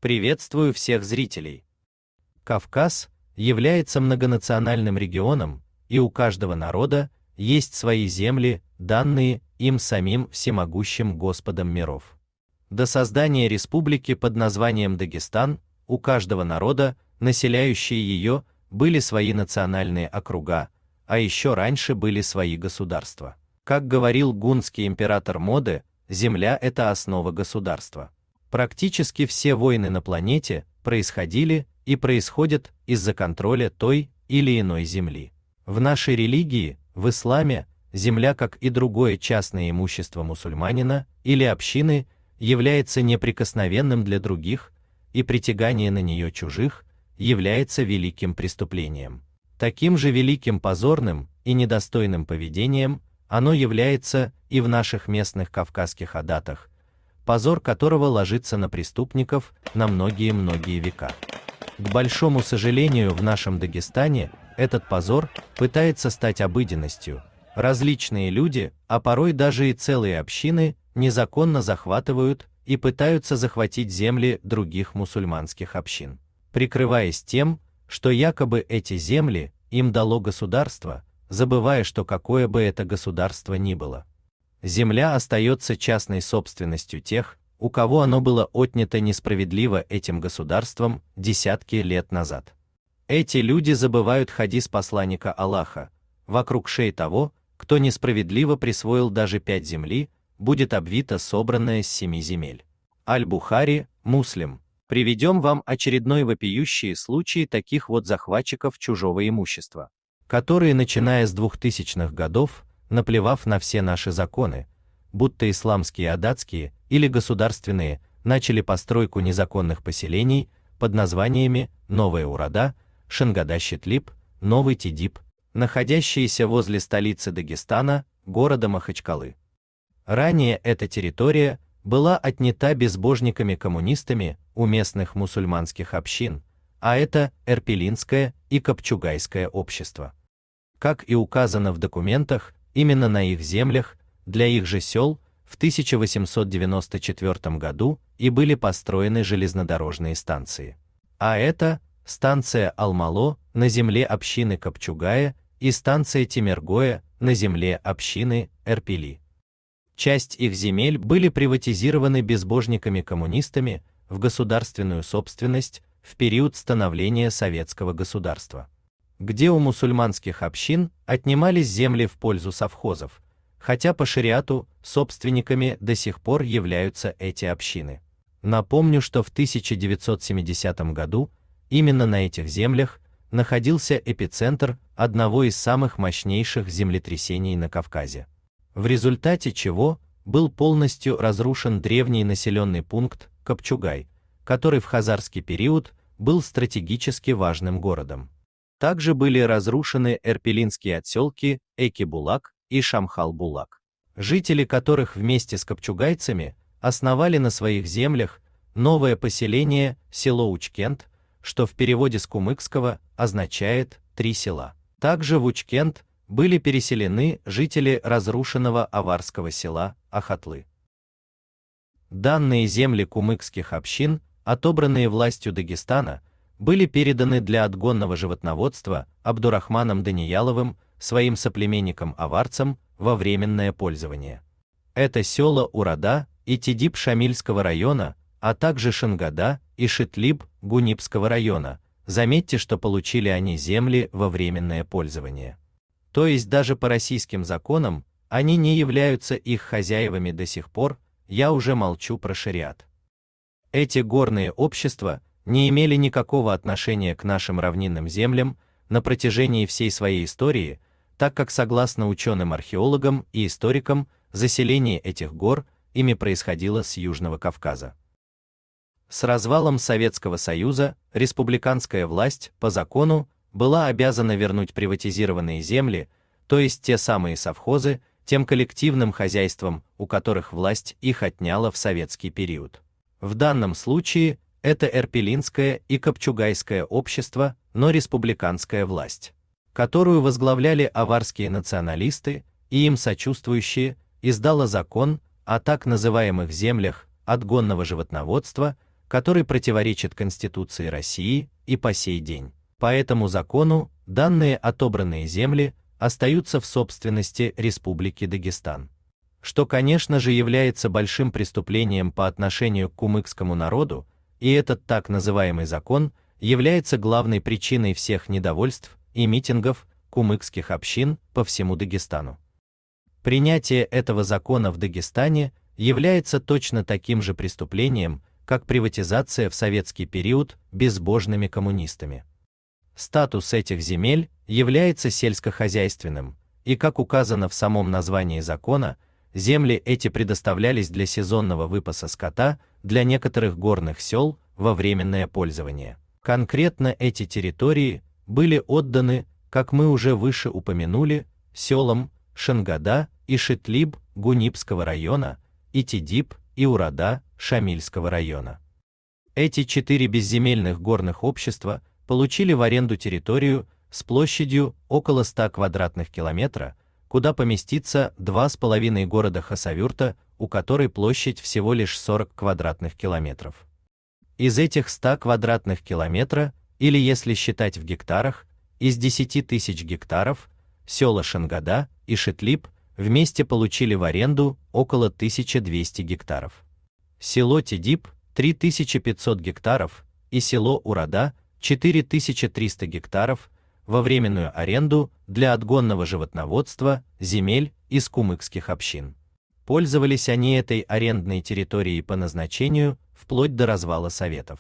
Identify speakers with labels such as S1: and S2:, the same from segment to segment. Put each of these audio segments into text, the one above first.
S1: Приветствую всех зрителей. Кавказ является многонациональным регионом, и у каждого народа есть свои земли, данные им самим всемогущим Господом миров. До создания республики под названием Дагестан у каждого народа, населяющие ее, были свои национальные округа, а еще раньше были свои государства. Как говорил гунский император Моде, земля – это основа государства. Практически все войны на планете происходили и происходят из-за контроля той или иной земли. В нашей религии, в исламе, земля, как и другое частное имущество мусульманина или общины, является неприкосновенным для других, и притягание на нее чужих является великим преступлением. Таким же великим позорным и недостойным поведением оно является и в наших местных кавказских адатах, позор которого ложится на преступников на многие-многие века. К большому сожалению, в нашем Дагестане этот позор пытается стать обыденностью. Различные люди, а порой даже и целые общины, незаконно захватывают и пытаются захватить земли других мусульманских общин, прикрываясь тем, что якобы эти земли им дало государство, забывая, что какое бы это государство ни было, земля остается частной собственностью тех, у кого оно было отнято несправедливо этим государством десятки лет назад. Эти люди забывают хадис посланника Аллаха: вокруг шеи того, кто несправедливо присвоил даже 5 земли, будет обвито собранное с 7 земель. Аль-Бухари, Муслим. Приведем вам очередной вопиющий случай таких вот захватчиков чужого имущества, которые, начиная с 2000-х годов, наплевав на все наши законы, будто исламские, адатские или государственные, начали постройку незаконных поселений под названиями Новая Урада, Шангада-Щитлип, Новый Тидип, находящиеся возле столицы Дагестана, города Махачкалы. Ранее эта территория была отнята безбожниками-коммунистами у местных мусульманских общин, а это Эрпелинское и Копчугайское общество. Как и указано в документах, именно на их землях, для их же сел, в 1894 году и были построены железнодорожные станции. А это станция Алмало на земле общины Копчугая и станция Темиргоя на земле общины Эрпели. Часть их земель были приватизированы безбожниками-коммунистами в государственную собственность в период становления советского государства, где у мусульманских общин отнимались земли в пользу совхозов, хотя по шариату собственниками до сих пор являются эти общины. Напомню, что в 1970 году именно на этих землях находился эпицентр одного из самых мощнейших землетрясений на Кавказе, в результате чего был полностью разрушен древний населенный пункт Копчугай, который в хазарский период был стратегически важным городом. Также были разрушены эрпелинские отселки Эки-Булак и Шамхал-Булак, жители которых вместе с копчугайцами основали на своих землях новое поселение село Учкент, что в переводе с кумыкского означает «три села». Также в Учкент были переселены жители разрушенного аварского села Ахатлы. Данные земли кумыкских общин, отобранные властью Дагестана, были переданы для отгонного животноводства Абдурахманом Данияловым своим соплеменникам-аварцам во временное пользование. Это села Урада и Тидип Шамильского района, а также Шангада и Шитлиб Гунипского района. Заметьте, что получили они земли во временное пользование. То есть даже по российским законам они не являются их хозяевами до сих пор, я уже молчу про шариат. Эти горные общества не имели никакого отношения к нашим равнинным землям на протяжении всей своей истории, так как согласно ученым-археологам и историкам, заселение этих гор ими происходило с Южного Кавказа. С развалом Советского Союза республиканская власть по закону была обязана вернуть приватизированные земли, то есть те самые совхозы, тем коллективным хозяйствам, у которых власть их отняла в советский период. В данном случае это Эрпелинское и Копчугайское общество, но республиканская власть, которую возглавляли аварские националисты и им сочувствующие, издала закон о так называемых землях отгонного животноводства, который противоречит Конституции России и по сей день. По этому закону данные отобранные земли остаются в собственности Республики Дагестан, что, конечно же, является большим преступлением по отношению к кумыкскому народу, и этот так называемый закон является главной причиной всех недовольств и митингов кумыкских общин по всему Дагестану. Принятие этого закона в Дагестане является точно таким же преступлением, как приватизация в советский период безбожными коммунистами. Статус этих земель является сельскохозяйственным, и, как указано в самом названии закона, земли эти предоставлялись для сезонного выпаса скота для некоторых горных сел во временное пользование. Конкретно эти территории были отданы, как мы уже выше упомянули, селам Шангада и Шитлиб Гунипского района и Тидиб и Урада Шамильского района. Эти 4 безземельных горных общества получили в аренду территорию с площадью около 100 квадратных километра, куда поместится 2,5 города Хасавюрта, у которой площадь всего лишь 40 квадратных километров. Из этих 100 квадратных километра, или если считать в гектарах, из 10 тысяч гектаров, села Шангада и Шитлиб вместе получили в аренду около 1200 гектаров. Село Тидиб 3500 гектаров и село Урада 4300 гектаров во временную аренду для отгонного животноводства земель из кумыкских общин. Пользовались они этой арендной территорией по назначению вплоть до развала Советов.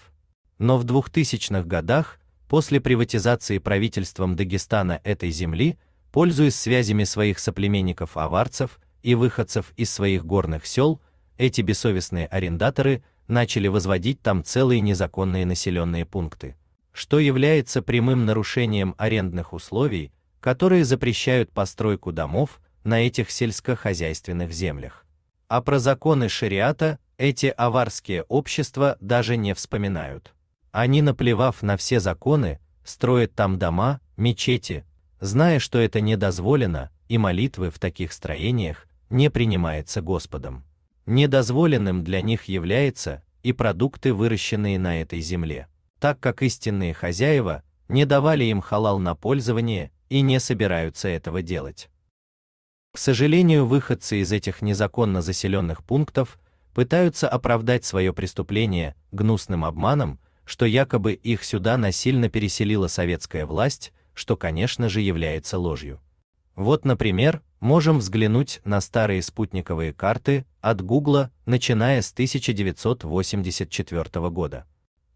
S1: Но в 2000-х годах, после приватизации правительством Дагестана этой земли, пользуясь связями своих соплеменников-аварцев и выходцев из своих горных сел, эти бессовестные арендаторы начали возводить там целые незаконные населенные пункты, что является прямым нарушением арендных условий, которые запрещают постройку домов на этих сельскохозяйственных землях. А про законы шариата эти аварские общества даже не вспоминают. Они, наплевав на все законы, строят там дома, мечети, зная, что это не дозволено, и молитвы в таких строениях не принимаются Господом. Недозволенным для них является и продукты, выращенные на этой земле, так как истинные хозяева не давали им халал на пользование и не собираются этого делать. К сожалению, выходцы из этих незаконно заселенных пунктов пытаются оправдать свое преступление гнусным обманом, что якобы их сюда насильно переселила советская власть, что, конечно же, является ложью. Вот, например, можем взглянуть на старые спутниковые карты от Гугла, начиная с 1984 года.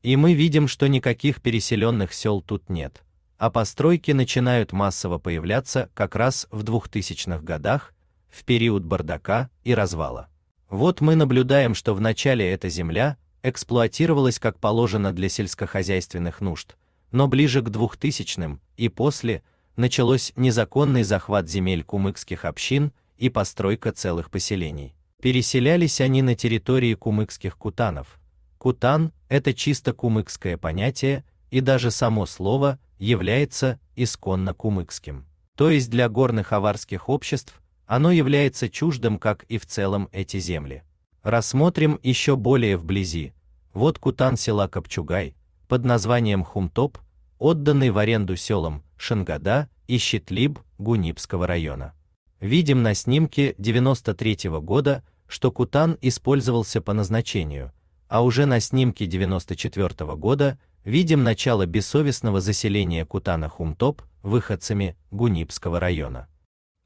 S1: И мы видим, что никаких переселенных сел тут нет, а постройки начинают массово появляться как раз в 2000-х годах, в период бардака и развала. Вот мы наблюдаем, что вначале эта земля эксплуатировалась как положено для сельскохозяйственных нужд, но ближе к 2000-м и после началось незаконный захват земель кумыкских общин и постройка целых поселений. Переселялись они на территории кумыкских кутанов. Кутан – это чисто кумыкское понятие, и даже само слово является исконно кумыкским. То есть для горных аварских обществ оно является чуждым, как и в целом эти земли. Рассмотрим еще более вблизи. Вот кутан села Копчугай под названием Хумтоп, отданный в аренду селам Шангада и Щитлиб Гунипского района. Видим на снимке 93-го года, что кутан использовался по назначению, а уже на снимке 94-го года видим начало бессовестного заселения кутана Хумтоп выходцами Гунипского района.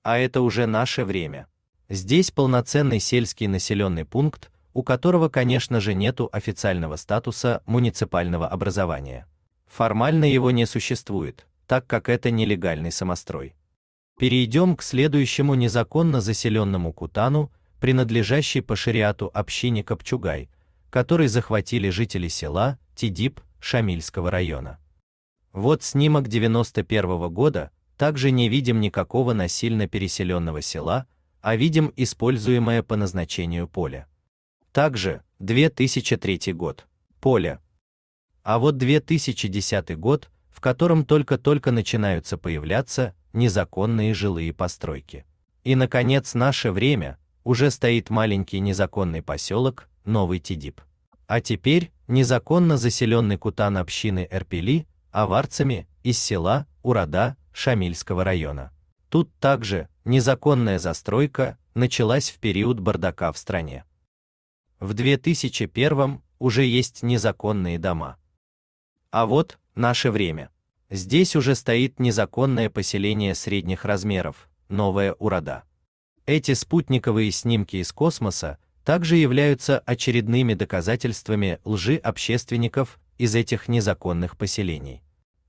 S1: А это уже наше время. Здесь полноценный сельский населенный пункт, у которого, конечно же, нету официального статуса муниципального образования. Формально его не существует, так как это нелегальный самострой. Перейдем к следующему незаконно заселенному кутану, принадлежащий по шариату общине Копчугай, который захватили жители села Тидиб Шамильского района. Вот снимок 91-го года, также не видим никакого насильно переселенного села, а видим используемое по назначению поле. Также 2003 год. Поле. А вот 2010 год, в котором только-только начинаются появляться незаконные жилые постройки. И, наконец, наше время, уже стоит маленький незаконный поселок Новый Тидиб. А теперь незаконно заселенный Кутан общины Эрпели аварцами из села Урада Шамильского района. Тут также незаконная застройка началась в период бардака в стране. В 2001 уже есть незаконные дома. А вот наше время. Здесь уже стоит незаконное поселение средних размеров, Новая Урада. Эти спутниковые снимки из космоса также являются очередными доказательствами лжи общественников из этих незаконных поселений.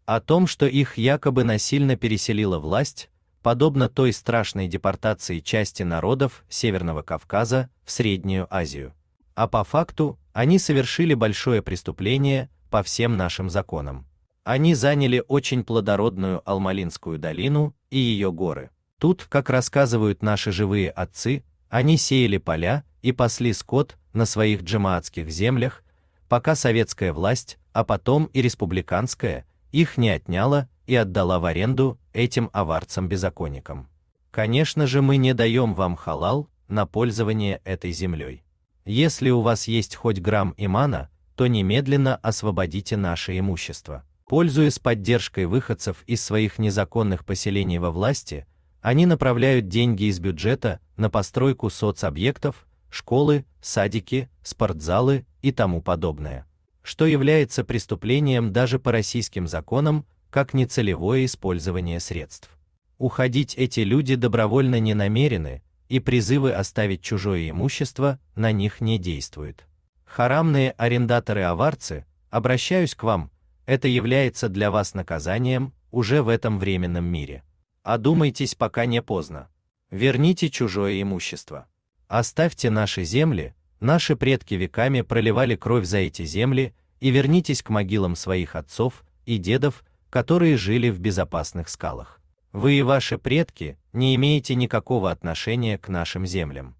S1: О том, что их якобы насильно переселила власть, подобно той страшной депортации части народов Северного Кавказа в Среднюю Азию. А по факту, они совершили большое преступление по всем нашим законам. Они заняли очень плодородную Алмалинскую долину и ее горы. Тут, как рассказывают наши живые отцы, они сеяли поля и пасли скот на своих джамаатских землях, пока советская власть, а потом и республиканская, их не отняла и отдала в аренду этим аварцам-беззаконникам. Конечно же, мы не даем вам халал на пользование этой землей. Если у вас есть хоть грамм имана, то немедленно освободите наше имущество. Пользуясь поддержкой выходцев из своих незаконных поселений во власти, они направляют деньги из бюджета на постройку соцобъектов, школы, садики, спортзалы и тому подобное, что является преступлением даже по российским законам, как нецелевое использование средств. Уходить эти люди добровольно не намерены, и призывы оставить чужое имущество на них не действуют. Харамные арендаторы-аварцы, обращаюсь к вам, это является для вас наказанием уже в этом временном мире. Одумайтесь, пока не поздно. Верните чужое имущество. Оставьте наши земли, наши предки веками проливали кровь за эти земли, и вернитесь к могилам своих отцов и дедов, которые жили в безопасных скалах. Вы и ваши предки не имеете никакого отношения к нашим землям.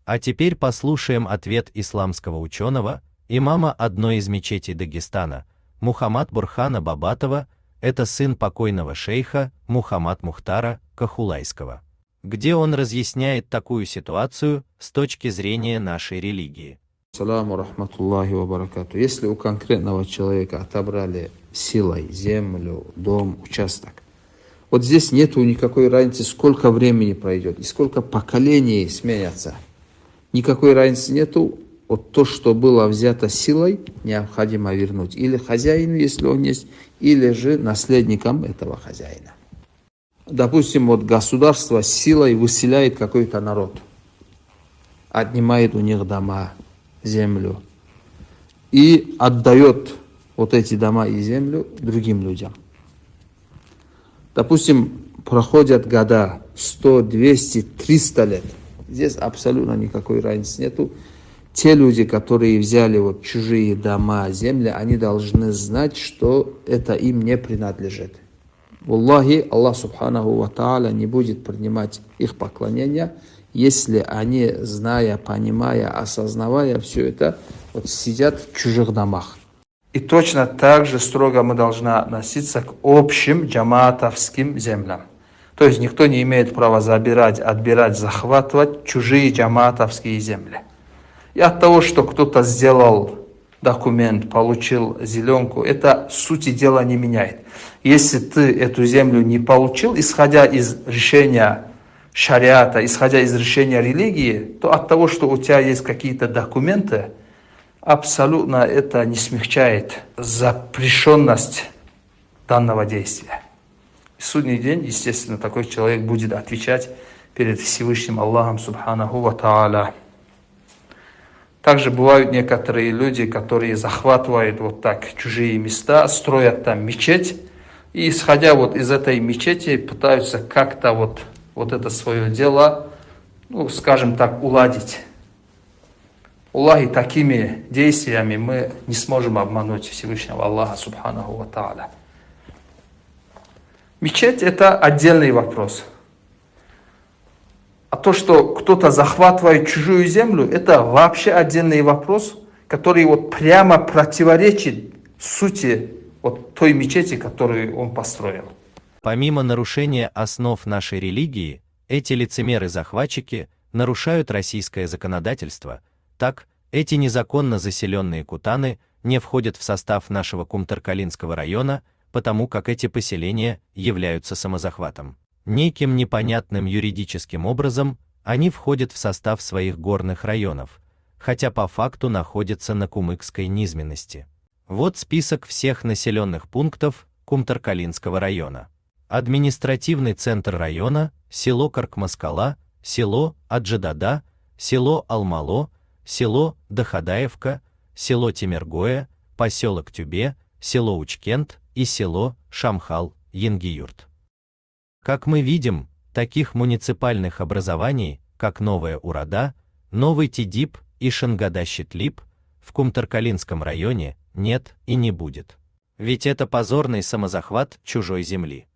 S1: А теперь послушаем ответ исламского ученого, имама одной из мечетей Дагестана, Мухаммад Бурхана Бабатова, это сын покойного шейха Мухаммад Мухтара Кахулайского, где он разъясняет такую ситуацию с точки зрения нашей религии.
S2: Ассаламу рахматуллахи ва баракату. Если у конкретного человека отобрали силой землю, дом, участок, вот здесь нету никакой разницы, сколько времени пройдет и сколько поколений сменятся. Никакой разницы нету. Вот то, что было взято силой, необходимо вернуть. Или хозяину, если он есть, или же наследникам этого хозяина. Допустим, вот государство силой выселяет какой-то народ, отнимает у них дома, землю и отдает вот эти дома и землю другим людям. Допустим, проходят года 100, 200, 300 лет. Здесь абсолютно никакой разницы нету. Те люди, которые взяли вот чужие дома, земли, они должны знать, что это им не принадлежит. Валлахи, Аллах Субханаху ва Тааля не будет принимать их поклонения, если они, зная, понимая, осознавая все это, вот сидят в чужих домах. И точно так же строго мы должны относиться к общим джамаатовским землям. То есть никто не имеет права забирать, отбирать, захватывать чужие джамаатовские земли. И от того, что кто-то сделал документ, получил зеленку, это сути дела не меняет. Если ты эту землю не получил, исходя из решения шариата, исходя из решения религии, то от того, что у тебя есть какие-то документы, абсолютно это не смягчает запрещенность данного действия. В судный день, естественно, такой человек будет отвечать перед Всевышним Аллахом Субханаху ва Тааля. Также бывают некоторые люди, которые захватывают вот так чужие места, строят там мечеть, и исходя вот из этой мечети пытаются как-то вот это свое дело, ну, скажем так, уладить. Аллахи, такими действиями мы не сможем обмануть Всевышнего Аллаха Субханаху ва Тааля. Мечеть — это отдельный вопрос. А то, что кто-то захватывает чужую землю, это вообще отдельный вопрос, который вот прямо противоречит сути вот той мечети, которую он построил.
S1: Помимо нарушения основ нашей религии, эти лицемеры-захватчики нарушают российское законодательство, так, Эти незаконно заселенные кутаны не входят в состав нашего Кумтаркалинского района, потому как эти поселения являются самозахватом. Неким непонятным юридическим образом они входят в состав своих горных районов, хотя по факту находятся на кумыкской низменности. Вот список всех населенных пунктов Кумтаркалинского района. Административный центр района – село Каркмаскала, село Аджидада, село Алмало, село Дахадаевка, село Темиргоя, поселок Тюбе, село Учкент и село Шамхал, Янгиюрт. Как мы видим, таких муниципальных образований, как Новая Урада, Новый Тидип и Шангада-Щитлип, в Кумтаркалинском районе нет и не будет. Ведь это позорный самозахват чужой земли.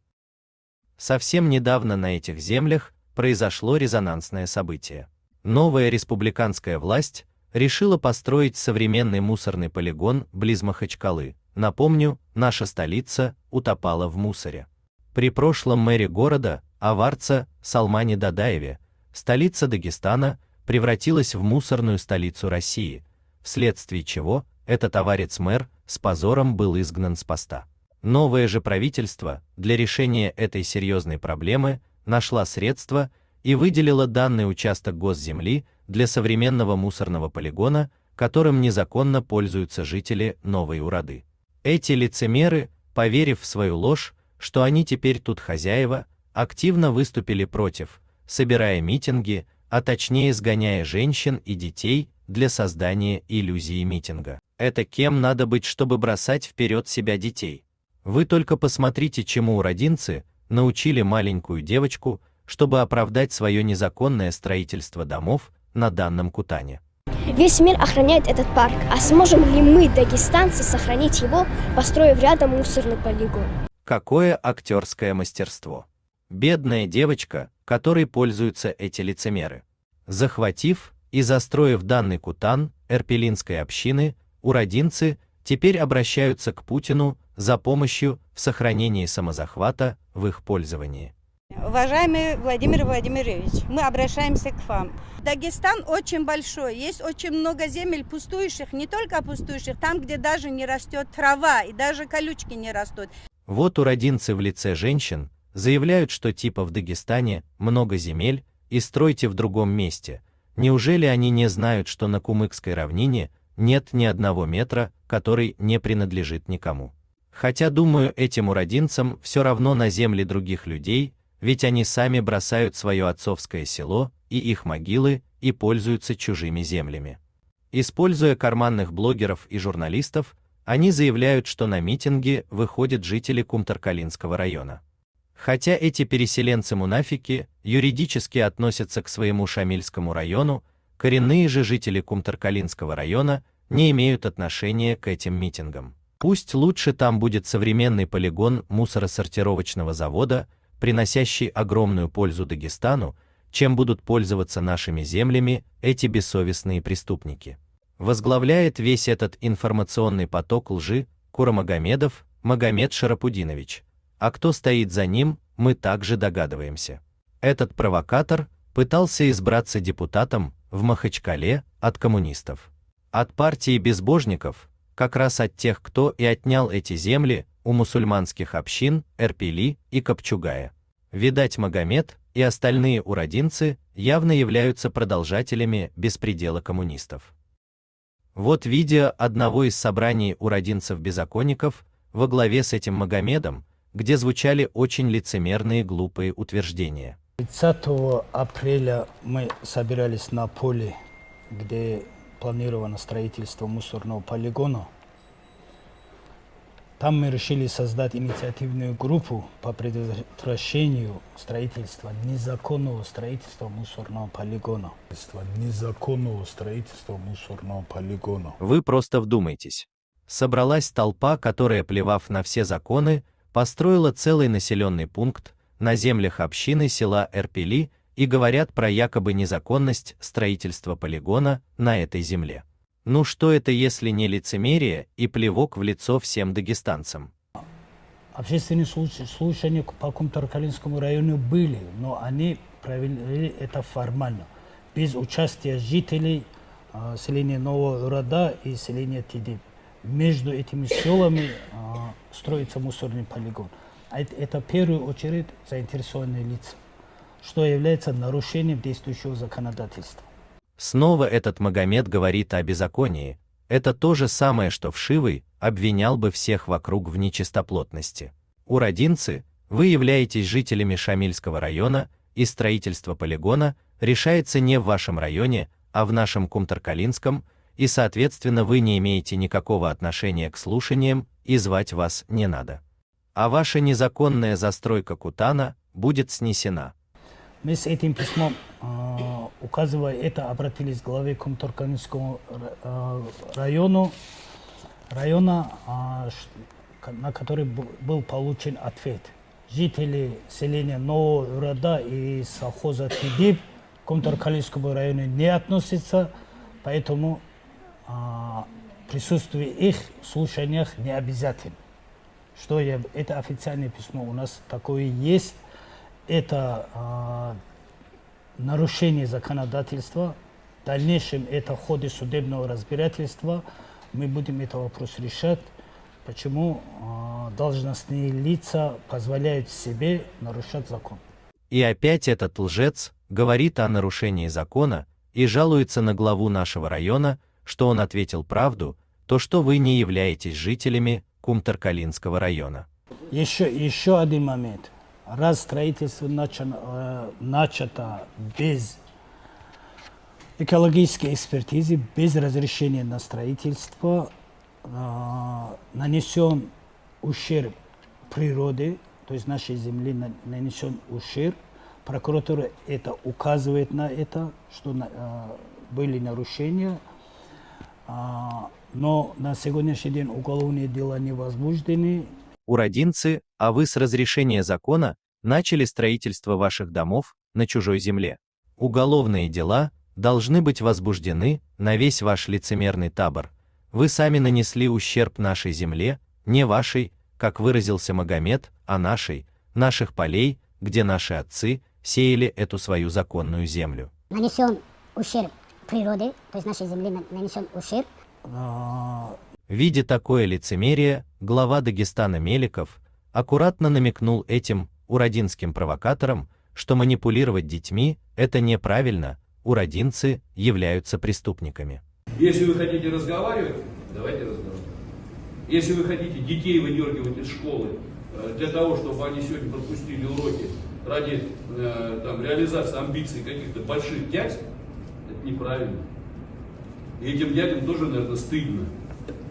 S1: Совсем недавно на этих землях произошло резонансное событие. Новая республиканская власть решила построить современный мусорный полигон близ Махачкалы. Напомню, наша столица утопала в мусоре. При прошлом мэре города, аварца Салмане Дадаеве, столица Дагестана превратилась в мусорную столицу России, вследствие чего этот аварец-мэр с позором был изгнан с поста. Новое же правительство для решения этой серьезной проблемы нашла средства и выделила данный участок госземли для современного мусорного полигона, которым незаконно пользуются жители Новой Урады. Эти лицемеры, поверив в свою ложь, что они теперь тут хозяева, активно выступили против, собирая митинги, а точнее сгоняя женщин и детей для создания иллюзии митинга. Это кем надо быть, чтобы бросать вперед себя детей? Вы только посмотрите, чему уродинцы научили маленькую девочку, чтобы оправдать свое незаконное строительство домов на данном кутане.
S3: Весь мир охраняет этот парк, а сможем ли мы, дагестанцы, сохранить его, построив рядом мусорный полигон?
S1: Какое актерское мастерство! Бедная девочка, которой пользуются эти лицемеры. Захватив и застроив данный кутан эрпелинской общины, уродинцы теперь обращаются к Путину за помощью в сохранении самозахвата в их пользовании.
S4: Уважаемый Владимир Владимирович, мы обращаемся к вам. Дагестан очень большой, есть очень много земель пустующих, не только пустующих, там, где даже не растет трава и даже колючки не растут.
S1: Вот уродинцы в лице женщин заявляют, что типа в Дагестане много земель и стройте в другом месте. Неужели они не знают, что на Кумыкской равнине нет ни одного метра, который не принадлежит никому? Хотя, думаю, этим уродинцам все равно на земли других людей, ведь они сами бросают свое отцовское село и их могилы и пользуются чужими землями. Используя карманных блогеров и журналистов, они заявляют, что на митинги выходят жители Кумтаркалинского района. Хотя эти переселенцы-мунафики юридически относятся к своему Шамильскому району, коренные же жители Кумтаркалинского района не имеют отношения к этим митингам. Пусть лучше там будет современный полигон мусоросортировочного завода, приносящий огромную пользу Дагестану, чем будут пользоваться нашими землями эти бессовестные преступники. Возглавляет весь этот информационный поток лжи Курамагомедов Магомед Шарапудинович, а кто стоит за ним, мы также догадываемся. Этот провокатор пытался избраться депутатом в Махачкале от коммунистов. От партии безбожников, как раз от тех, кто и отнял эти земли у мусульманских общин Эрпели и Копчугая. Видать, Магомед и остальные уродинцы явно являются продолжателями беспредела коммунистов. Вот видео одного из собраний уродинцев-беззаконников во главе с этим Магомедом, где звучали очень лицемерные глупые утверждения.
S5: 30 апреля мы собирались на поле, где планировано строительство мусорного полигона. Там мы решили создать инициативную группу по предотвращению строительства, незаконного строительства мусорного полигона. Незаконного строительства мусорного полигона.
S1: Вы просто вдумайтесь. Собралась толпа, которая, плевав на все законы, построила целый населенный пункт на землях общины села Эрпели и говорят про якобы незаконность строительства полигона на этой земле. Ну что это, если не лицемерие и плевок в лицо всем дагестанцам?
S5: Общественные слушания по Кумтаркалинскому району были, но они провели это формально, без участия жителей, селение Нового Урада и селение Тидиб. Между этими селами строится мусорный полигон. Это в первую очередь заинтересованные лица, что является нарушением действующего законодательства.
S1: Снова этот Магомед говорит о беззаконии. Это то же самое, что Вшивый обвинял бы всех вокруг в нечистоплотности. Уродинцы, вы являетесь жителями Шамильского района, и строительство полигона решается не в вашем районе, а в нашем Кумтаркалинском, и, соответственно, вы не имеете никакого отношения к слушаниям, и звать вас не надо. А ваша незаконная застройка Кутана будет снесена.
S5: Мы с этим письмом, указывая это, обратились к главе Кумтаркалинского района, на который был получен ответ. Жители селения Нового Урада и совхоза Тидиб к Кумтаркалинскому району не относятся, поэтому присутствие их в слушаниях не обязательно. Это официальное письмо, у нас такое есть. Это нарушение законодательства. В дальнейшем это в ходе судебного разбирательства мы будем этот вопрос решать, почему должностные лица позволяют себе нарушать закон.
S1: И опять этот лжец говорит о нарушении закона и жалуется на главу нашего района, что он ответил правду, то что вы не являетесь жителями Кумтаркалинского района.
S5: Еще один момент. Раз строительство начато без экологической экспертизы, без разрешения на строительство, нанесен ущерб природе, то есть нашей земле нанесен ущерб. Прокуратура это указывает на это, что были нарушения, но на сегодняшний день уголовные дела не возбуждены.
S1: Уродинцы, а вы с разрешения закона начали строительство ваших домов на чужой земле. Уголовные дела должны быть возбуждены на весь ваш лицемерный табор. Вы сами нанесли ущерб нашей земле, не вашей, как выразился Магомед, а наших полей, где наши отцы сеяли эту свою законную землю.
S6: Нанесен ущерб природе, то есть нашей земле нанесен ущерб.
S1: Видя такое лицемерие, глава Дагестана Меликов аккуратно намекнул этим уродинским провокаторам, что манипулировать детьми – это неправильно, уродинцы являются преступниками.
S7: Если вы хотите разговаривать, давайте разговаривать. Если вы хотите детей выдергивать из школы для того, чтобы они сегодня пропустили уроки ради реализации амбиций каких-то больших дядь, это неправильно. И этим дядям тоже, наверное, стыдно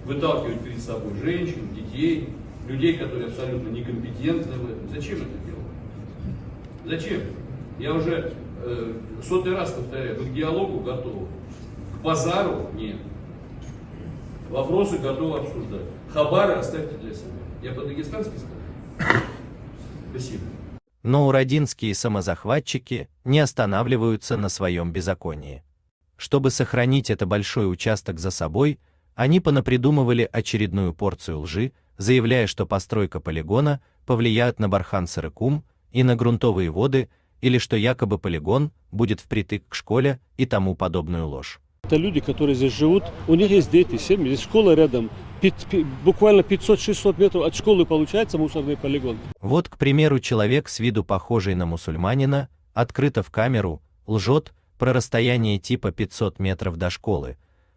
S7: выталкивать перед собой женщин, детей, людей, которые абсолютно некомпетентны в этом. Зачем это делать? Зачем? Я уже сотый раз повторяю, вы к диалогу готовы, к базару нет. Вопросы готовы обсуждать. Хабары оставьте для себя. Я по-дагестански скажу. Спасибо.
S1: Но уродинские самозахватчики не останавливаются на своем беззаконии. Чтобы сохранить это большой участок за собой, они понапридумывали очередную порцию лжи, заявляя, что постройка полигона повлияет на Бархан-Сарыкум и на грунтовые воды, или что якобы полигон будет впритык к школе и тому подобную ложь.
S8: Это люди, которые здесь живут, у них есть дети, семьи, здесь школа рядом, буквально 500-600 метров от школы получается мусорный полигон.
S1: Вот, к примеру, человек с виду похожий на мусульманина, открыто в камеру, лжет про расстояние типа 500 метров до школы.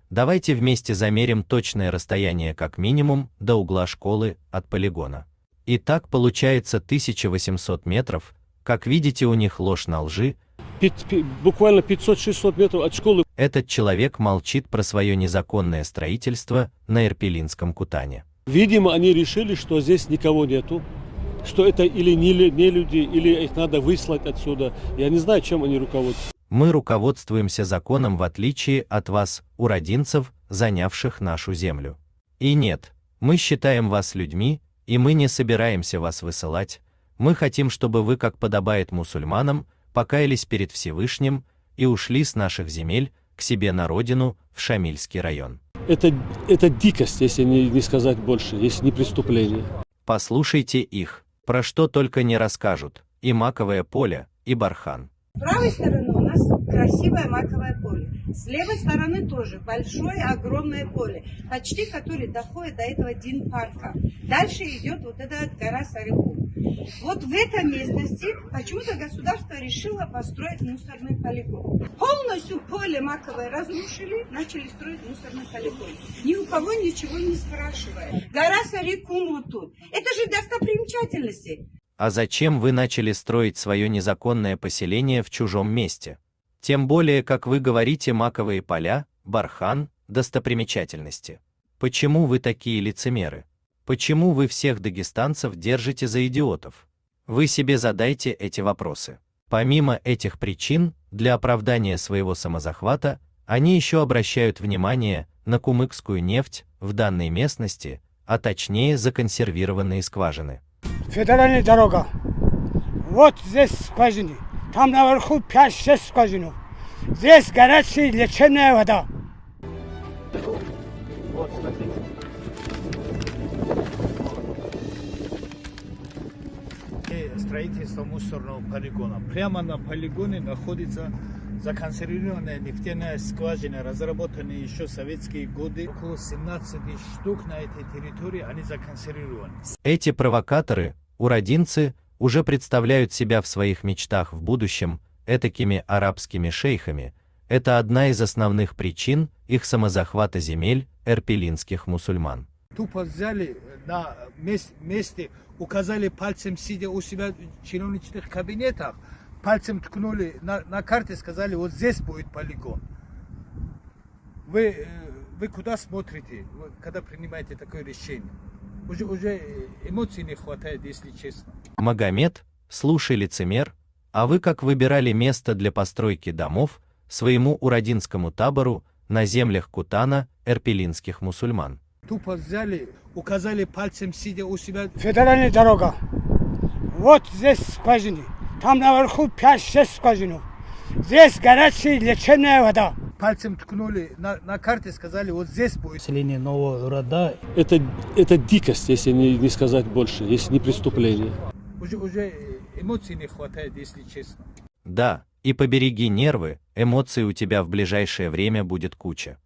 S1: Давайте вместе замерим точное расстояние как минимум до угла школы от полигона. И так получается 1800 метров, как видите, у них ложь на лжи.
S8: Буквально 500-600 метров от школы.
S1: Этот человек молчит про свое незаконное строительство на Эрпелинском Кутане.
S8: Видимо, они решили, что здесь никого нету, что это или не люди, или их надо выслать отсюда. Я не знаю, чем они руководствуются.
S1: Мы руководствуемся законом в отличие от вас, уродинцев, занявших нашу землю. И нет, мы считаем вас людьми, и мы не собираемся вас высылать. Мы хотим, чтобы вы, как подобает мусульманам, покаялись перед Всевышним и ушли с наших земель к себе на родину, в Шамильский район.
S8: Это дикость, если не сказать больше, если не преступление.
S1: Послушайте их, про что только не расскажут, и маковое поле, и бархан.
S4: С правой стороны у нас красивое маковое поле. С левой стороны тоже большое, огромное поле, почти которое доходит до этого Дин-парка. Дальше идет вот эта гора Сариху. Вот в этой местности почему-то государство решило построить мусорный полигон. Полностью поле маковое разрушили, начали строить мусорный полигон. Ни у кого ничего не спрашивая. Гора Сариху вот тут. Это же достопримечательности.
S1: А зачем вы начали строить свое незаконное поселение в чужом месте? Тем более, как вы говорите, маковые поля, бархан, достопримечательности. Почему вы такие лицемеры? Почему вы всех дагестанцев держите за идиотов? Вы себе задайте эти вопросы. Помимо этих причин, для оправдания своего самозахвата, они еще обращают внимание на кумыкскую нефть в данной местности, а точнее законсервированные скважины.
S9: Федеральная дорога. Вот здесь скважины. Там наверху 5-6 скважин. Здесь горячая лечебная вода.
S5: Вот, смотрите. Строительство мусорного полигона. Прямо на полигоне находится законсервированная нефтяная скважина, разработанная еще в советские годы. Около 17 штук на этой территории, они законсервированы.
S1: Эти провокаторы, уродинцы, уже представляют себя в своих мечтах в будущем этакими арабскими шейхами. Это одна из основных причин их самозахвата земель эрпелинских мусульман.
S5: Тупо взяли на месте, указали пальцем, сидя у себя в чиновничных кабинетах, пальцем ткнули на карте, сказали, вот здесь будет полигон. Вы куда смотрите, когда принимаете такое решение? Уже эмоций не хватает, если честно.
S1: Магомед, слушай, лицемер, а вы как выбирали место для постройки домов своему уродинскому табору на землях Кутана эрпелинских мусульман?
S5: Тупо взяли, указали пальцем, сидя у себя.
S9: Федеральная дорога. Вот здесь скважины. Там наверху 5-6 скважин. Здесь горячая лечебная вода.
S5: Пальцем ткнули на карте, сказали, вот здесь будет. Поселение нового рода.
S8: Это дикость, если не сказать больше, если не преступление.
S5: Уже эмоций не хватает, если честно.
S1: Да, и побереги нервы, эмоций у тебя в ближайшее время будет куча.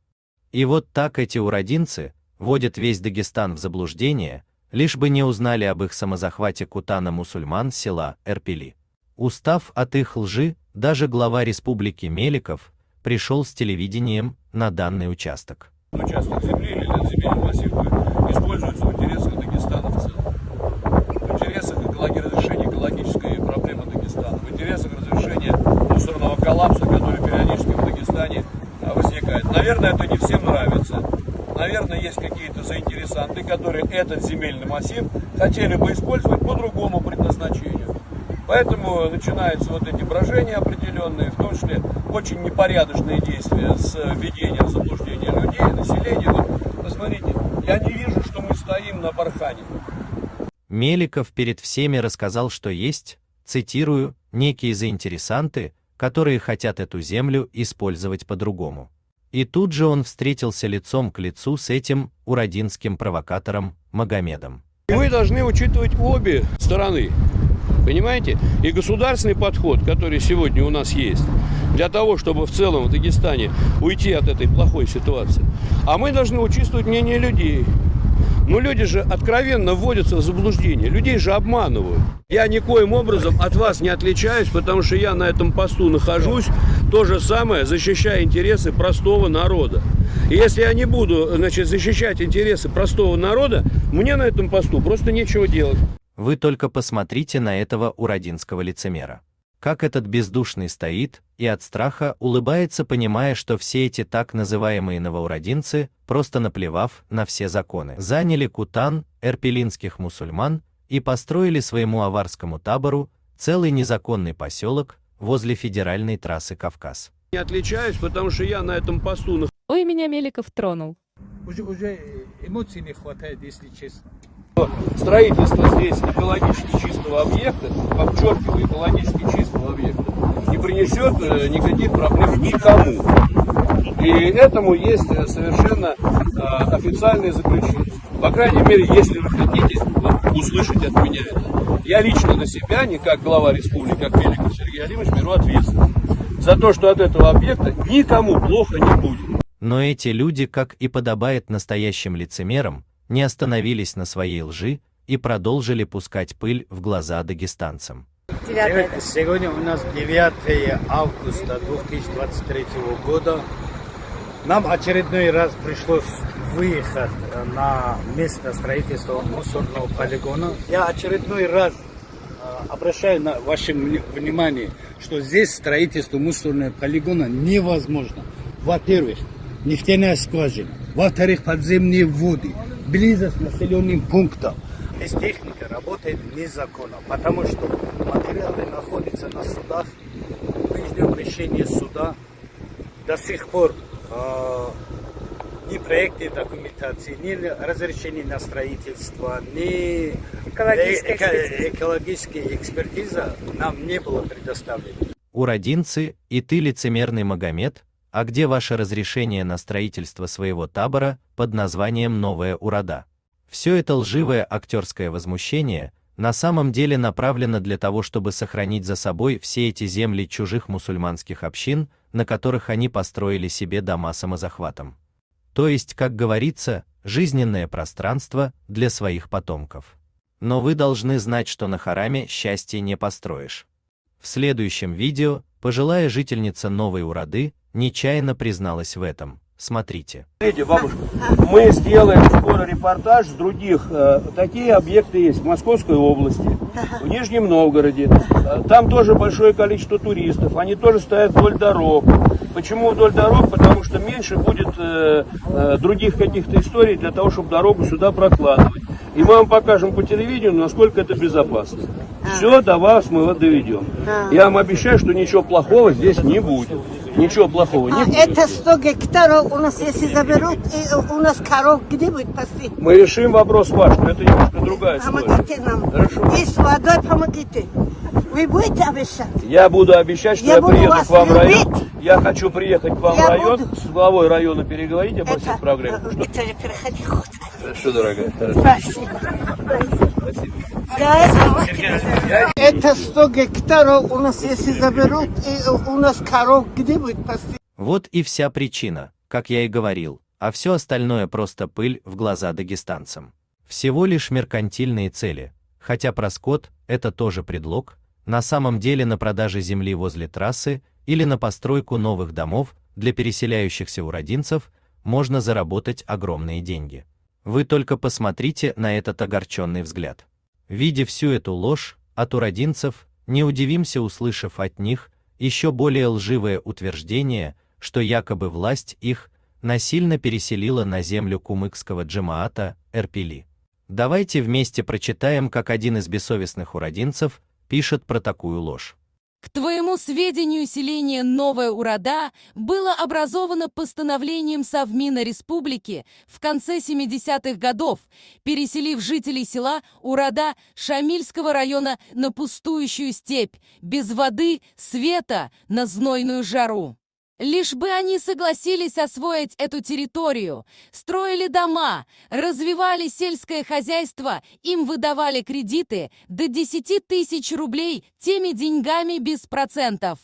S1: И вот так эти уродинцы вводят весь Дагестан в заблуждение, лишь бы не узнали об их самозахвате Кутана мусульман села Эрпели. Устав от их лжи, даже глава республики Меликов пришел с телевидением на данный участок.
S7: Участок земли или этот земельный массив используется в интересах Дагестана в целом. В интересах разрешения экологической проблемы Дагестана, в интересах разрешения мусорного коллапса, который периодически в Дагестане возникает. Наверное, это не всем нравится. Наверное, есть какие-то заинтересанты, которые этот земельный массив хотели бы использовать по другому предназначению. Поэтому начинаются вот эти брожения определенные, в том числе очень непорядочные действия с введением в заблуждение людей, населения. Вот, посмотрите, я не вижу, что мы стоим на бархане.
S1: Меликов перед всеми рассказал, что есть, цитирую, некие заинтересанты, которые хотят эту землю использовать по-другому. И тут же он встретился лицом к лицу с этим уродинским провокатором Магомедом.
S7: Мы должны учитывать обе стороны, понимаете? И государственный подход, который сегодня у нас есть, для того, чтобы в целом в Дагестане уйти от этой плохой ситуации. А мы должны учитывать мнение людей. Но люди же откровенно вводятся в заблуждение, людей же обманывают. Я никоим образом от вас не отличаюсь, потому что я на этом посту нахожусь, то же самое, защищая интересы простого народа. И если я не буду, защищать интересы простого народа, мне на этом посту просто нечего делать.
S1: Вы только посмотрите на этого уродинского лицемера. Как этот бездушный стоит и от страха улыбается, понимая, что все эти так называемые новоуродинцы, просто наплевав на все законы, заняли Кутан эрпелинских мусульман и построили своему аварскому табору целый незаконный поселок возле федеральной трассы Кавказ.
S7: Не отличаюсь, потому что я на этом посту.
S10: Ой, меня Меликов тронул.
S5: Уже эмоций не хватает, если честно.
S7: Строительство здесь экологически чистого объекта, подчеркиваю, экологически чистого объекта, не принесет никаких проблем никому. И этому есть совершенно официальное заключение. По крайней мере, если вы хотите услышать от меня это. Я лично на себя, не как глава республики, как Меликов Сергей Алимович, беру ответственность. за то, что от этого объекта никому плохо не будет.
S1: Но эти люди, как и подобает настоящим лицемерам, не остановились на своей лжи и продолжили пускать пыль в глаза дагестанцам.
S5: Сегодня у нас 9 августа 2023 года. Нам очередной раз пришлось выехать на место строительства мусорного полигона. Я очередной раз обращаю на ваше внимание, что здесь строительство мусорного полигона невозможно. Во-первых, нефтяная скважина. Во-вторых, подземные воды. Близость к населенным пунктам. Здесь техника работает незаконно, потому что материалы находятся на судах. Мы ждем решения суда. До сих пор ни проектной документации, ни разрешения на строительство, ни экологическая экспертиза нам не была предоставлена.
S1: Уродинцы, и ты, лицемерный Магомед, а где ваше разрешение на строительство своего табора под названием «Новая Урода»? Все это лживое актерское возмущение на самом деле направлено для того, чтобы сохранить за собой все эти земли чужих мусульманских общин, на которых они построили себе дома самозахватом. То есть, как говорится, жизненное пространство для своих потомков. Но вы должны знать, что на хараме счастье не построишь. В следующем видео пожилая жительница Новой Уроды нечаянно призналась в этом. Смотрите.
S7: Смотрите, бабушка, мы сделаем скоро репортаж с других. Такие объекты есть в Московской области, в Нижнем Новгороде. Там тоже большое количество туристов. Они тоже стоят вдоль дорог. Почему вдоль дорог? Потому что меньше будет других каких-то историй для того, чтобы дорогу сюда прокладывать. И мы вам покажем по телевидению, насколько это безопасно. Все до вас мы вот доведем. Я вам обещаю, что ничего плохого здесь не будет. Ничего плохого не будет.
S10: Это 100 гектаров у нас, если заберут, и у нас коров где будет пасти?
S7: Мы решим вопрос ваш, но это немножко другая история.
S10: Помогите нам.
S7: Хорошо.
S10: И с водой помогите. Вы будете обещать?
S7: Я буду обещать, что я приеду к вам в район. Я хочу приехать к вам в район,
S10: буду.
S7: с главой района переговорить обо всех проблемах.
S10: Это не переходи ход.
S7: Хорошо, дорогая. Хорошо.
S10: Спасибо. Это 100 гектаров у нас, если заберут, и у нас коров где будет пасти?
S1: Вот и вся причина, как я и говорил, а все остальное просто пыль в глаза дагестанцам. Всего лишь меркантильные цели, хотя про скот – это тоже предлог, на самом деле на продаже земли возле трассы или на постройку новых домов для переселяющихся уродинцев можно заработать огромные деньги. Вы только посмотрите на этот огорченный взгляд. Видя всю эту ложь от уродинцев, не удивимся, услышав от них еще более лживое утверждение, что якобы власть их насильно переселила на землю кумыкского джамаата Эрпили. Давайте вместе прочитаем, как один из бессовестных уродинцев пишет про такую ложь.
S11: К твоему сведению, селение Новая Урода было образовано постановлением Совмина Республики в конце 70-х годов, переселив жителей села Урода Шамильского района на пустующую степь, без воды, света, на знойную жару. Лишь бы они согласились освоить эту территорию, строили дома, развивали сельское хозяйство, им выдавали кредиты до 10 тысяч рублей теми деньгами без процентов.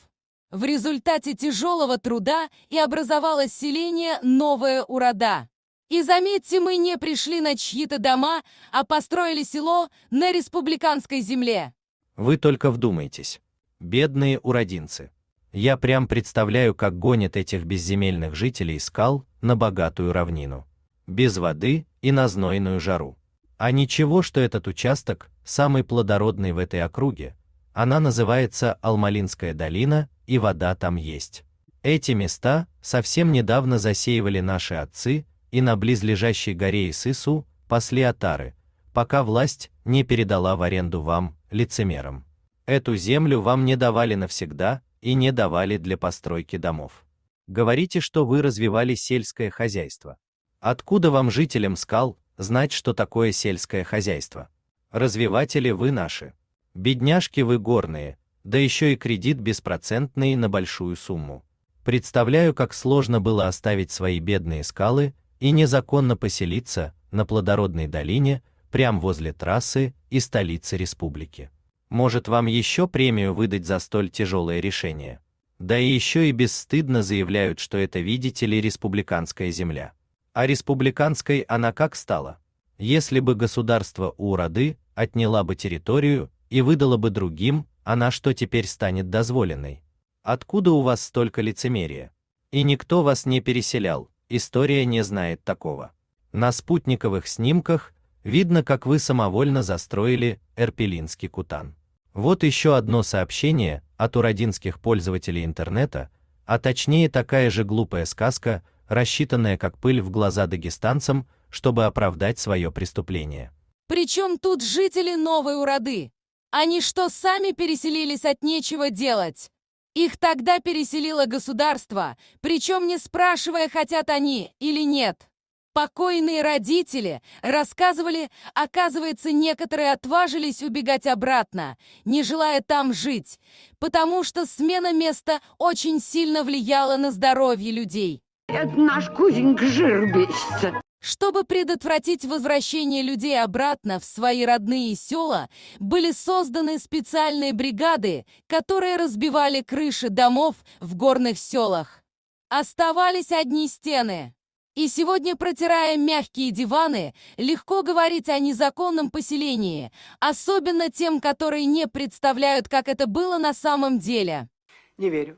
S11: В результате тяжелого труда и образовалось селение Новая Урода. И заметьте, мы не пришли на чьи-то дома, а построили село на республиканской земле.
S1: Вы только вдумайтесь. Бедные уродинцы. Я прям представляю, как гонят этих безземельных жителей скал на богатую равнину. Без воды и на знойную жару. А ничего, что этот участок самый плодородный в этой округе. Она называется Алмалинская долина, и вода там есть. Эти места совсем недавно засеивали наши отцы, и на близлежащей горе Исысу пасли отары, пока власть не передала в аренду вам, лицемерам. Эту землю вам не давали навсегда, и не давали для постройки домов. Говорите, что вы развивали сельское хозяйство. Откуда вам, жителям скал, знать, что такое сельское хозяйство? Развиватели вы наши. Бедняжки вы горные, да еще и кредит беспроцентный на большую сумму. Представляю, как сложно было оставить свои бедные скалы и незаконно поселиться на плодородной долине, прямо возле трассы и столицы республики. Может, вам еще премию выдать за столь тяжелое решение? Да и еще и бесстыдно заявляют, что это, видите ли, республиканская земля. А республиканской она как стала? Если бы государство Урады отняла бы территорию и выдала бы другим, она что теперь станет дозволенной? Откуда у вас столько лицемерия? И никто вас не переселял, история не знает такого. На спутниковых снимках видно, как вы самовольно застроили Эрпелинский Кутан. Вот еще одно сообщение от урадинских пользователей интернета, а точнее такая же глупая сказка, рассчитанная как пыль в глаза дагестанцам, чтобы оправдать свое преступление.
S11: Причем тут жители Новой Урады? Они что, сами переселились от нечего делать? Их тогда переселило государство, причем не спрашивая, хотят они или нет. Покойные родители рассказывали, оказывается, некоторые отважились убегать обратно, не желая там жить, потому что смена места очень сильно влияла на здоровье людей.
S12: Это наш Кузенька жирбесится.
S11: Чтобы предотвратить возвращение людей обратно в свои родные села, были созданы специальные бригады, которые разбивали крыши домов в горных селах. Оставались одни стены. И сегодня, протирая мягкие диваны, легко говорить о незаконном поселении, особенно тем, которые не представляют, как это было на самом деле.
S13: Не верю.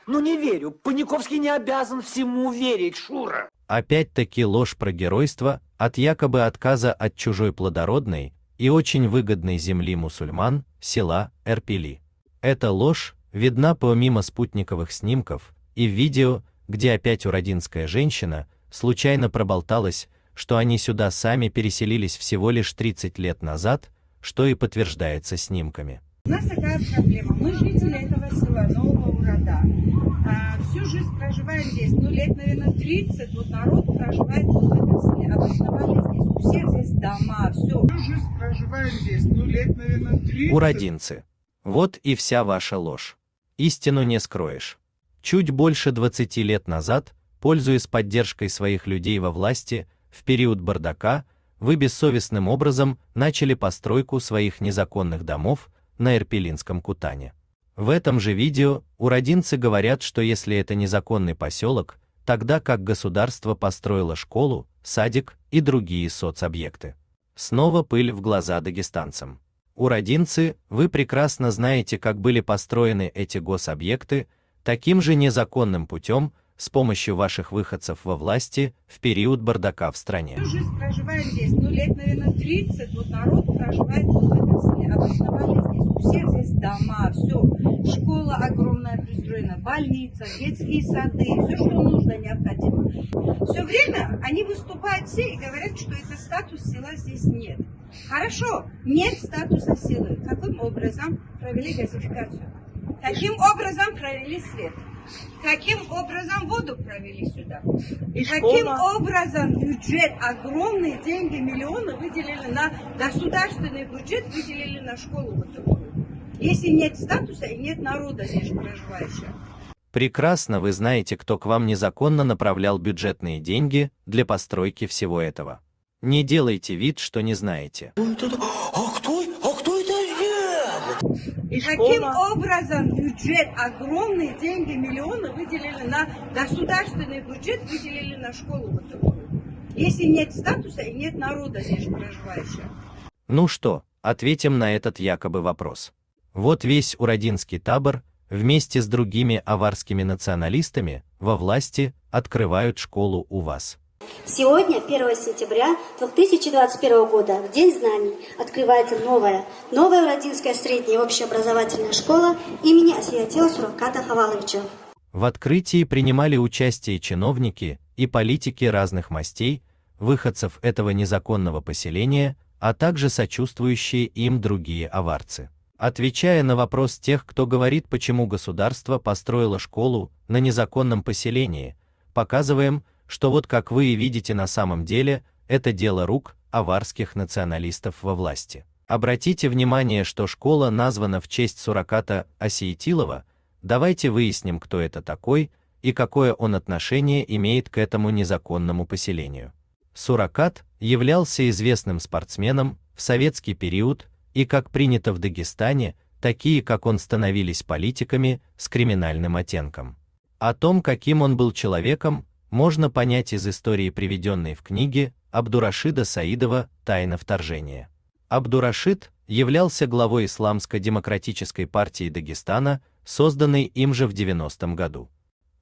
S13: Ну не верю. Паниковский не обязан всему верить, Шура.
S1: Опять-таки ложь про геройство от якобы отказа от чужой плодородной и очень выгодной земли мусульман, села Эрпели. Эта ложь видна помимо спутниковых снимков и в видео, где опять урадинская женщина случайно проболталась, что они сюда сами переселились всего лишь 30 лет назад, что и подтверждается снимками.
S14: У нас такая проблема. Мы жители этого села Нового Урада. Всю жизнь проживаем здесь. Ну, лет, наверное, 30 вот народ проживает в этом селе. Обосновались здесь. У всех здесь дома, все. Всю жизнь проживаем здесь. Ну, лет, наверное, 30.
S1: Урадинцы. Вот и вся ваша ложь. Истину не скроешь. Чуть больше 20 лет назад, пользуясь поддержкой своих людей во власти, в период бардака, вы бессовестным образом начали постройку своих незаконных домов на Эрпелинском Кутане. В этом же видео урадинцы говорят, что если это незаконный поселок, тогда как государство построило школу, садик и другие соцобъекты. Снова пыль в глаза дагестанцам. Урадинцы, вы прекрасно знаете, как были построены эти гособъекты, таким же незаконным путем, с помощью ваших выходцев во власти в период бардака в стране.
S14: Всю жизнь проживаем здесь. Ну, лет, наверное, 30 вот народ проживает в этом селе. Обосновались здесь. У всех здесь дома, все. Школа огромная пристроена, больница, детские сады, все, что нужно, необходимо. Все время они выступают все и говорят, что это статус села здесь нет. Хорошо, нет статуса села. Каким образом провели газификацию? Каким образом провели свет? Каким образом воду провели сюда? И каким образом бюджет, огромные деньги, миллионы выделили на государственный бюджет, выделили на школу вот такую? Если нет статуса и нет народа здесь проживающего.
S1: Прекрасно вы знаете, кто к вам незаконно направлял бюджетные деньги для постройки всего этого. Не делайте вид, что не знаете.
S14: И каким образом бюджет, огромные деньги, миллионы выделили на государственный бюджет, выделили на школу вот такую? Если нет статуса и нет народа здесь проживающего.
S1: Ну что, ответим на этот якобы вопрос. Вот весь урадинский табор вместе с другими аварскими националистами во власти открывают школу у вас.
S15: Сегодня, 1 сентября 2021 года, в День знаний, открывается новая Урадинская средняя общеобразовательная школа имени Асиятила Сураката Хаваловича.
S1: В открытии принимали участие чиновники и политики разных мастей, выходцев этого незаконного поселения, а также сочувствующие им другие аварцы. Отвечая на вопрос тех, кто говорит, почему государство построило школу на незаконном поселении, показываем, что вот как вы и видите на самом деле, это дело рук аварских националистов во власти. Обратите внимание, что школа названа в честь Сураката Асиятилова. Давайте выясним, кто это такой и какое он отношение имеет к этому незаконному поселению. Суракат являлся известным спортсменом в советский период и, как принято в Дагестане, такие как он, становились политиками с криминальным оттенком. О том, каким он был человеком, можно понять из истории, приведенной в книге Абдурашида Саидова «Тайна вторжения». Абдурашид являлся главой Исламско-демократической партии Дагестана, созданной им же в 90-м году.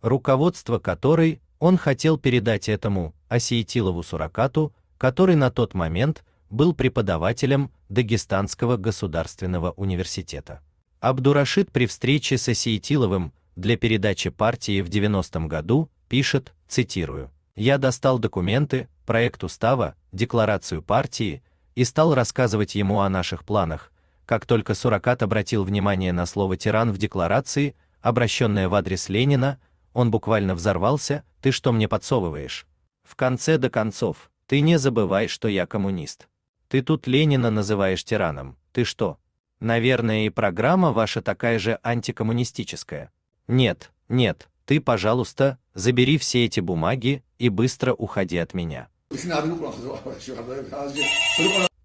S1: Руководство которой он хотел передать этому Осейтилову Суракату, который на тот момент был преподавателем Дагестанского государственного университета. Абдурашид при встрече с Осейтиловым для передачи партии в 90-м году пишет, цитирую: «Я достал документы, проект устава, декларацию партии и стал рассказывать ему о наших планах. Как только Суракат обратил внимание на слово «тиран» в декларации, обращенное в адрес Ленина, он буквально взорвался: «Ты что мне подсовываешь? В конце до концов, ты не забывай, что я коммунист. Ты тут Ленина называешь тираном, ты что? Наверное, и программа ваша такая же антикоммунистическая. Нет, нет, ты, пожалуйста, забери все эти бумаги и быстро уходи от меня».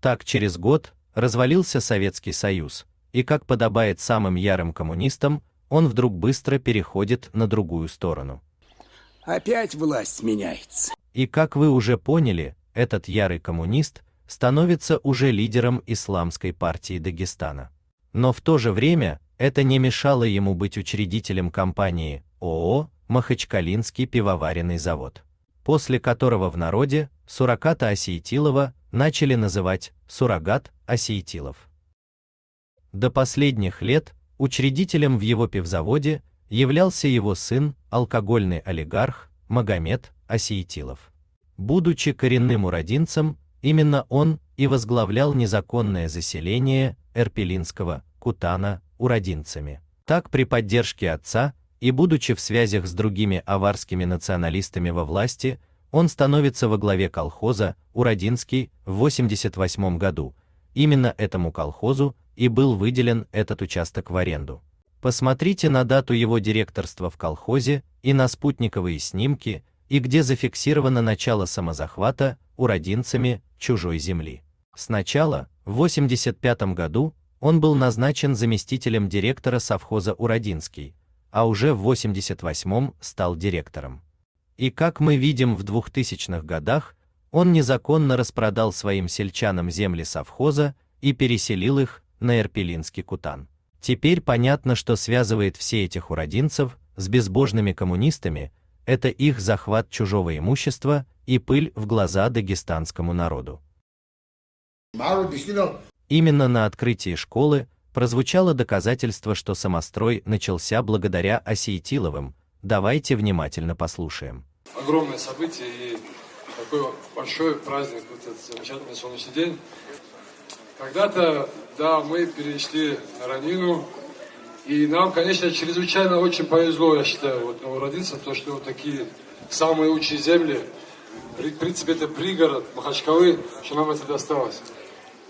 S1: Так через год развалился Советский Союз, и, как подобает самым ярым коммунистам, он вдруг быстро переходит на другую сторону.
S16: Опять власть меняется.
S1: И, как вы уже поняли, этот ярый коммунист становится уже лидером Исламской партии Дагестана. Но в то же время это не мешало ему быть учредителем компании ООО «Махачкалинский пивоваренный завод», после которого в народе Сураката Осейтилова начали называть Сурагат Осейтилов. До последних лет учредителем в его пивзаводе являлся его сын, алкогольный олигарх Магомед Осейтилов. Будучи коренным уродинцем, именно он и возглавлял незаконное заселение Эрпелинского Кутана уродинцами. Так, при поддержке отца и будучи в связях с другими аварскими националистами во власти, он становится во главе колхоза Уродинский в 1988 году. Именно этому колхозу и был выделен этот участок в аренду. Посмотрите на дату его директорства в колхозе и на спутниковые снимки, и где зафиксировано начало самозахвата уродинцами чужой земли. Сначала, в 1985 году, он был назначен заместителем директора совхоза Уродинский, а уже в 1988 стал директором. И, как мы видим, в 2000-х годах он незаконно распродал своим сельчанам земли совхоза и переселил их на Эрпелинский Кутан. Теперь понятно, что связывает все этих уродинцев с безбожными коммунистами, это их захват чужого имущества и пыль в глаза дагестанскому народу. Именно на открытии школы прозвучало доказательство, что самострой начался благодаря Осейтиловым. Давайте внимательно послушаем.
S17: Огромное событие и такой большой праздник, вот этот замечательный солнечный день. Когда-то, да, мы перешли на равнину, и нам, конечно, чрезвычайно очень повезло, я считаю, вот новородинцам, то, что вот такие самые лучшие земли, в принципе, это пригород Махачкалы, что нам это досталось.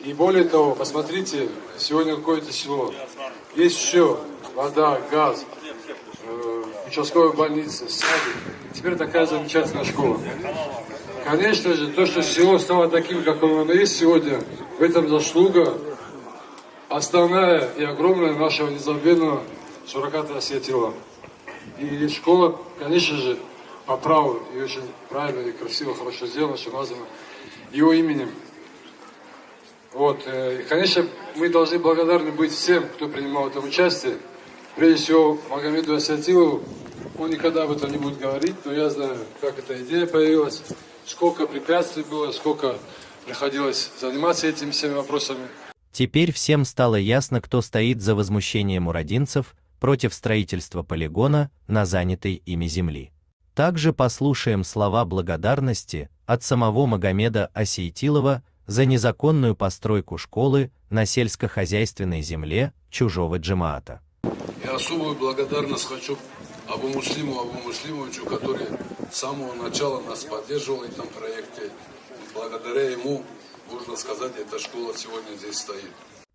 S17: И более того, посмотрите, сегодня какое-то село, есть все, вода, газ, участковая больница, садик, теперь такая замечательная школа. Конечно же, то, что село стало таким, как оно есть сегодня, в этом заслуга основная и огромная нашего незабвенного Сураката Осейтилова. И школа, конечно же, по праву и очень правильно и красиво, хорошо сделано, что названо его именем. Вот, и, конечно, мы должны благодарны быть всем, кто принимал в этом участие. Прежде всего, Магомеду Осейтилову. Он никогда об этом не будет говорить, но я знаю, как эта идея появилась, сколько препятствий было, сколько приходилось заниматься этими всеми вопросами.
S1: Теперь всем стало ясно, кто стоит за возмущением уродинцев против строительства полигона на занятой ими земли. Также послушаем слова благодарности от самого Магомеда Осейтилова за незаконную постройку школы на сельскохозяйственной земле чужого джамаата.
S18: Я особую благодарность хочу Абу Муслимовичу, который с самого начала нас поддерживал в этом проекте. Благодаря ему, можно сказать, эта школа сегодня здесь стоит.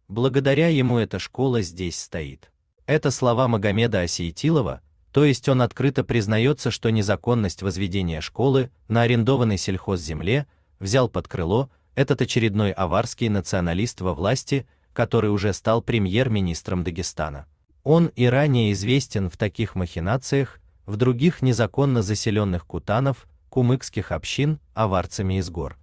S1: Благодаря ему эта школа здесь стоит. Это слова Магомеда Осейтилова, то есть он открыто признается, что незаконность возведения школы на арендованной сельхозземле взял под крыло этот очередной аварский националист во власти, который уже стал премьер-министром Дагестана. Он и ранее известен в таких махинациях в других незаконно заселенных кутанов, кумыкских общин, аварцами из гор.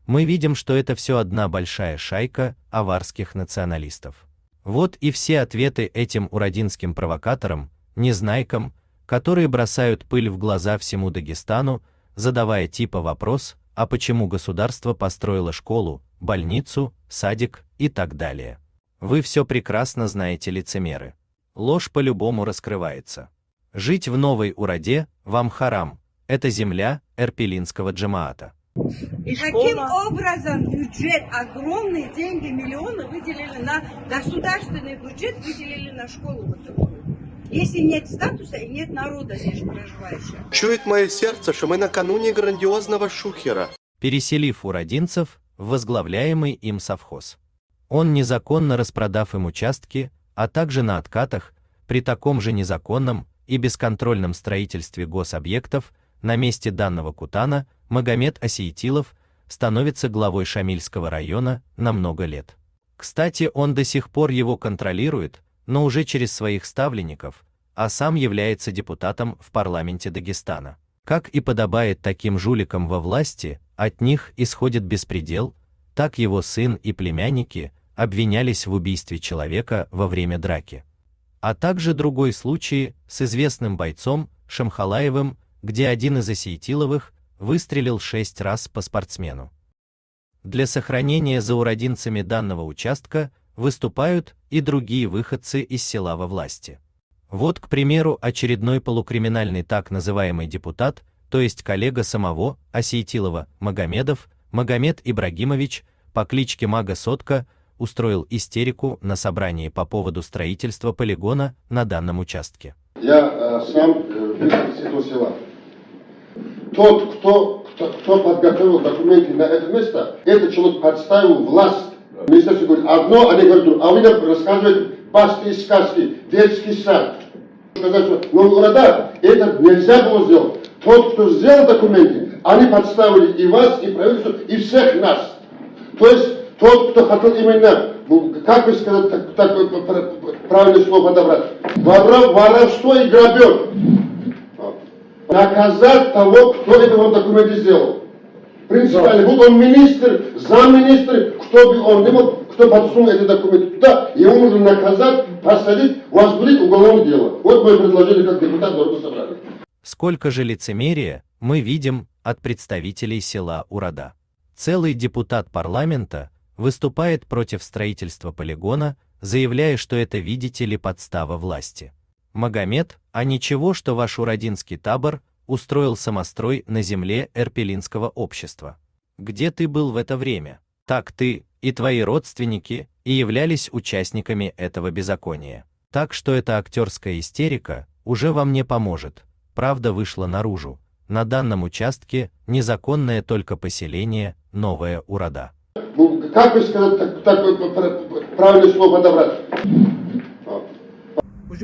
S1: Мы видим, что это все одна большая шайка аварских националистов. Вот и все ответы этим урадинским провокаторам, незнайкам, которые бросают пыль в глаза всему Дагестану, задавая типа вопрос, а почему государство построило школу, больницу, садик и так далее. Вы все прекрасно знаете, лицемеры. Ложь по-любому раскрывается. Жить в Новой Ураде вам харам. Это земля Эрпелинского джамаата.
S14: И каким образом бюджет, огромные деньги, миллионы выделили на государственный бюджет, выделили на школу вот такую? Если нет статуса и нет народа здесь проживающего.
S19: Чует мое сердце, что мы накануне грандиозного шухера.
S1: Переселив урадинцев в возглавляемый им совхоз. Он, незаконно распродав им участки, а также на откатах, при таком же незаконном и бесконтрольном строительстве гособъектов, на месте данного кутана Магомед Осейтилов становится главой Шамильского района на много лет. Кстати, он до сих пор его контролирует, но уже через своих ставленников, а сам является депутатом в парламенте Дагестана. Как и подобает таким жуликам во власти, от них исходит беспредел, так его сын и племянники обвинялись в убийстве человека во время драки. А также другой случай с известным бойцом Шамхалаевым, где один из Осейтиловых выстрелил 6 раз по спортсмену. Для сохранения за урадинцами данного участка выступают и другие выходцы из села во власти. Вот, к примеру, очередной полукриминальный так называемый депутат, то есть коллега самого Осейтилова, Магомедов, Магомед Ибрагимович, по кличке Мага Сотка, устроил истерику на собрании по поводу строительства полигона на данном участке.
S20: Я сам из этого села. Тот, кто подготовил документы на это место, этот человек подставил власть. Министерство говорит одно, они говорят другое. А вы нам рассказываете баски и сказки, детский сад. Сказать, что Новая Урада, это нельзя было сделать. Тот, кто сделал документы, они подставили и вас, и правительство, и всех нас. То есть тот, кто хотел именно, как вы сказать, такое правильное слово подобрать, воровство и грабеж. Наказать того, кто это вам документы сделал. Принципиально, будь он министр, замминистр, кто бы он ни был, кто подсунул эти документы туда, его нужно наказать, посадить, у вас будет уголовное дело. Вот мое предложение как депутат Народного собрания.
S1: Сколько же лицемерия мы видим от представителей села Урада. Целый депутат парламента выступает против строительства полигона, заявляя, что это, видите ли, подстава власти. Магомед, а ничего, что ваш урадинский табор устроил самострой на земле Эрпелинского общества. Где ты был в это время? Так ты и твои родственники и являлись участниками этого беззакония. Так что эта актерская истерика уже вам не поможет. Правда вышла наружу. На данном участке незаконное только поселение Новая Урада.
S20: Как вы сказать, такое правильное слово подобрать?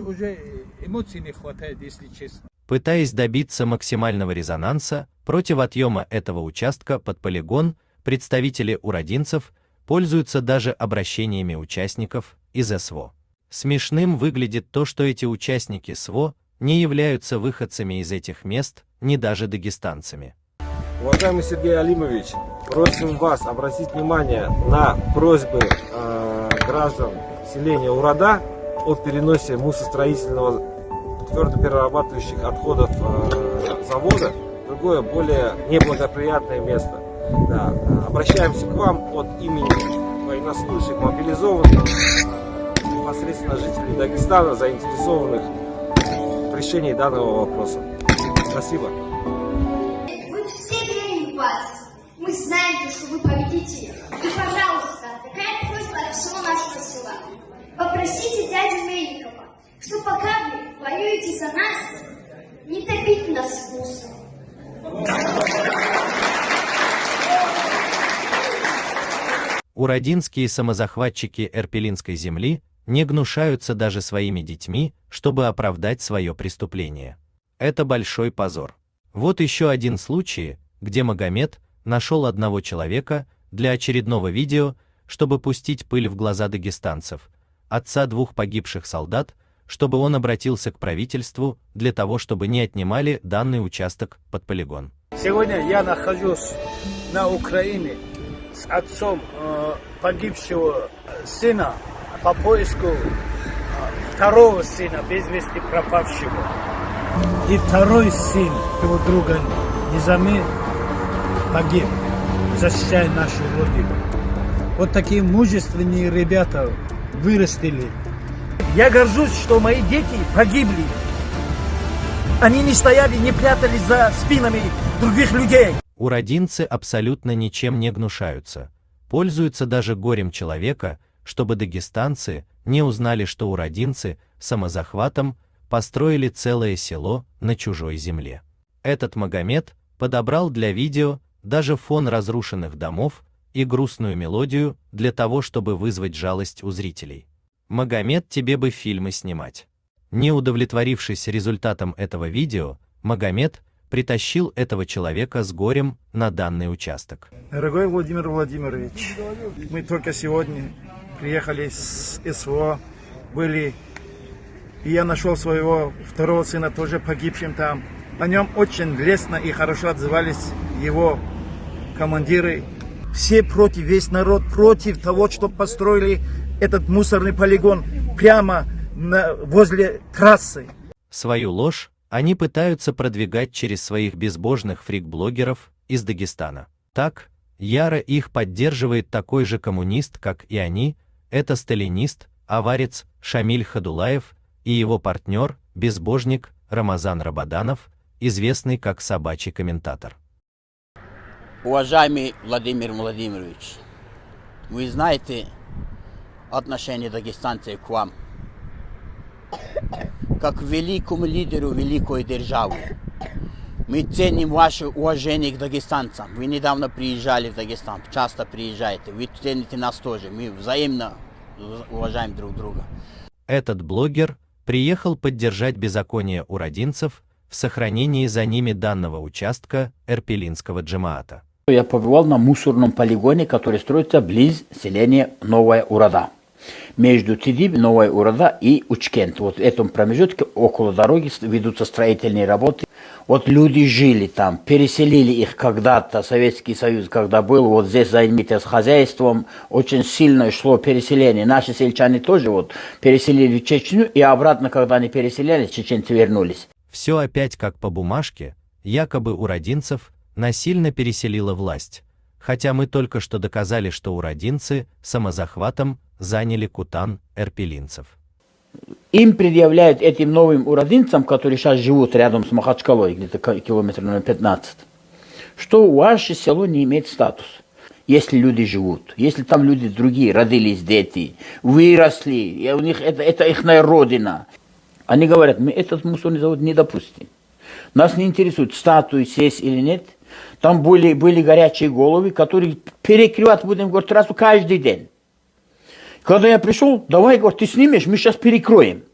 S21: Уже эмоций не хватает, если честно.
S1: Пытаясь добиться максимального резонанса против отъема этого участка под полигон, представители урадинцев пользуются даже обращениями участников из СВО. Смешным выглядит то, что эти участники СВО не являются выходцами из этих мест, ни даже дагестанцами.
S22: Уважаемый Сергей Алимович, просим вас обратить внимание на просьбы граждан селения Урада о переносе мусоростроительного твердоперерабатывающих отходов завода в другое, более неблагоприятное место. Да. Обращаемся к вам от имени военнослужащих, мобилизованных, непосредственно жителей Дагестана, заинтересованных в решении данного вопроса. Спасибо.
S23: Мы все верим в вас. Мы знаем, что вы победите. И, пожалуйста, такая просьба от всего нашего села. Попросите дядю Мельникова, что пока вы воюете за нас, не топить нас в мусор.
S1: Урадинские самозахватчики Эрпелинской земли не гнушаются даже своими детьми, чтобы оправдать свое преступление. Это большой позор. Вот еще один случай, где Магомед нашел одного человека для очередного видео, чтобы пустить пыль в глаза дагестанцев, отца двух погибших солдат, чтобы он обратился к правительству для того, чтобы не отнимали данный участок под полигон.
S21: Сегодня я нахожусь на Украине с отцом погибшего сына по поиску второго сына, без вести пропавшего. И второй сын его друга Низами погиб, защищая нашу родину. Вот такие мужественные ребята вырастили. Я горжусь, что мои дети погибли. Они не стояли, не прятались за спинами других людей.
S1: Уродинцы абсолютно ничем не гнушаются, пользуются даже горем человека, чтобы дагестанцы не узнали, что уродинцы самозахватом построили целое село на чужой земле. Этот Магомед подобрал для видео даже фон разрушенных домов и грустную мелодию для того, чтобы вызвать жалость у зрителей. Магомед, тебе бы фильмы снимать. Не удовлетворившись результатом этого видео, Магомед притащил этого человека с горем на данный участок.
S2: Дорогой Владимир Владимирович, мы только сегодня приехали с СВО, были, и я нашел своего второго сына тоже погибшим там. О нем очень лестно и хорошо отзывались его командиры. Все против, весь народ против того, что построили этот мусорный полигон прямо возле трассы.
S1: Свою ложь они пытаются продвигать через своих безбожных фрик-блогеров из Дагестана. Так, яро их поддерживает такой же коммунист, как и они, это сталинист, аварец Шамиль Хадулаев и его партнер, безбожник Рамазан Рабаданов, известный как собачий комментатор.
S3: Уважаемый Владимир Владимирович, вы знаете отношение дагестанцев к вам, как к великому лидеру великой державы. Мы ценим ваше уважение к дагестанцам. Вы недавно приезжали в Дагестан, часто приезжаете, вы цените нас тоже. Мы взаимно уважаем друг друга.
S1: Этот блогер приехал поддержать беззаконие уродинцев в сохранении за ними данного участка Эрпелинского джамаата.
S6: Я побывал на мусорном полигоне, который строится близ селения Новая Урада. Между Тидиб, Новая Урада и Учкент. Вот в этом промежутке около дороги ведутся строительные работы. Вот люди жили там, переселили их когда-то, Советский Союз, когда был, вот здесь займитесь хозяйством, очень сильно шло переселение. Наши сельчане тоже вот переселили в Чечню, и обратно, когда они переселялись, чеченцы вернулись.
S1: Все опять как по бумажке, якобы уродинцев насильно переселила власть, хотя мы только что доказали, что уродинцы самозахватом заняли Кутан эрпелинцев.
S6: Им предъявляют этим новым уродинцам, которые сейчас живут рядом с Махачкалой, где-то километр номер 15, что ваше село не имеет статус. Если люди живут, если там люди другие, родились дети, выросли, и у них это их родина. Они говорят, мы этот мусорный завод не допустим. Нас не интересует, статус есть или нет. Там были горячие головы, которые перекрывать будем, говорит, трассу каждый день. Когда я пришел, давай, говорит, ты снимешь, мы сейчас перекроем.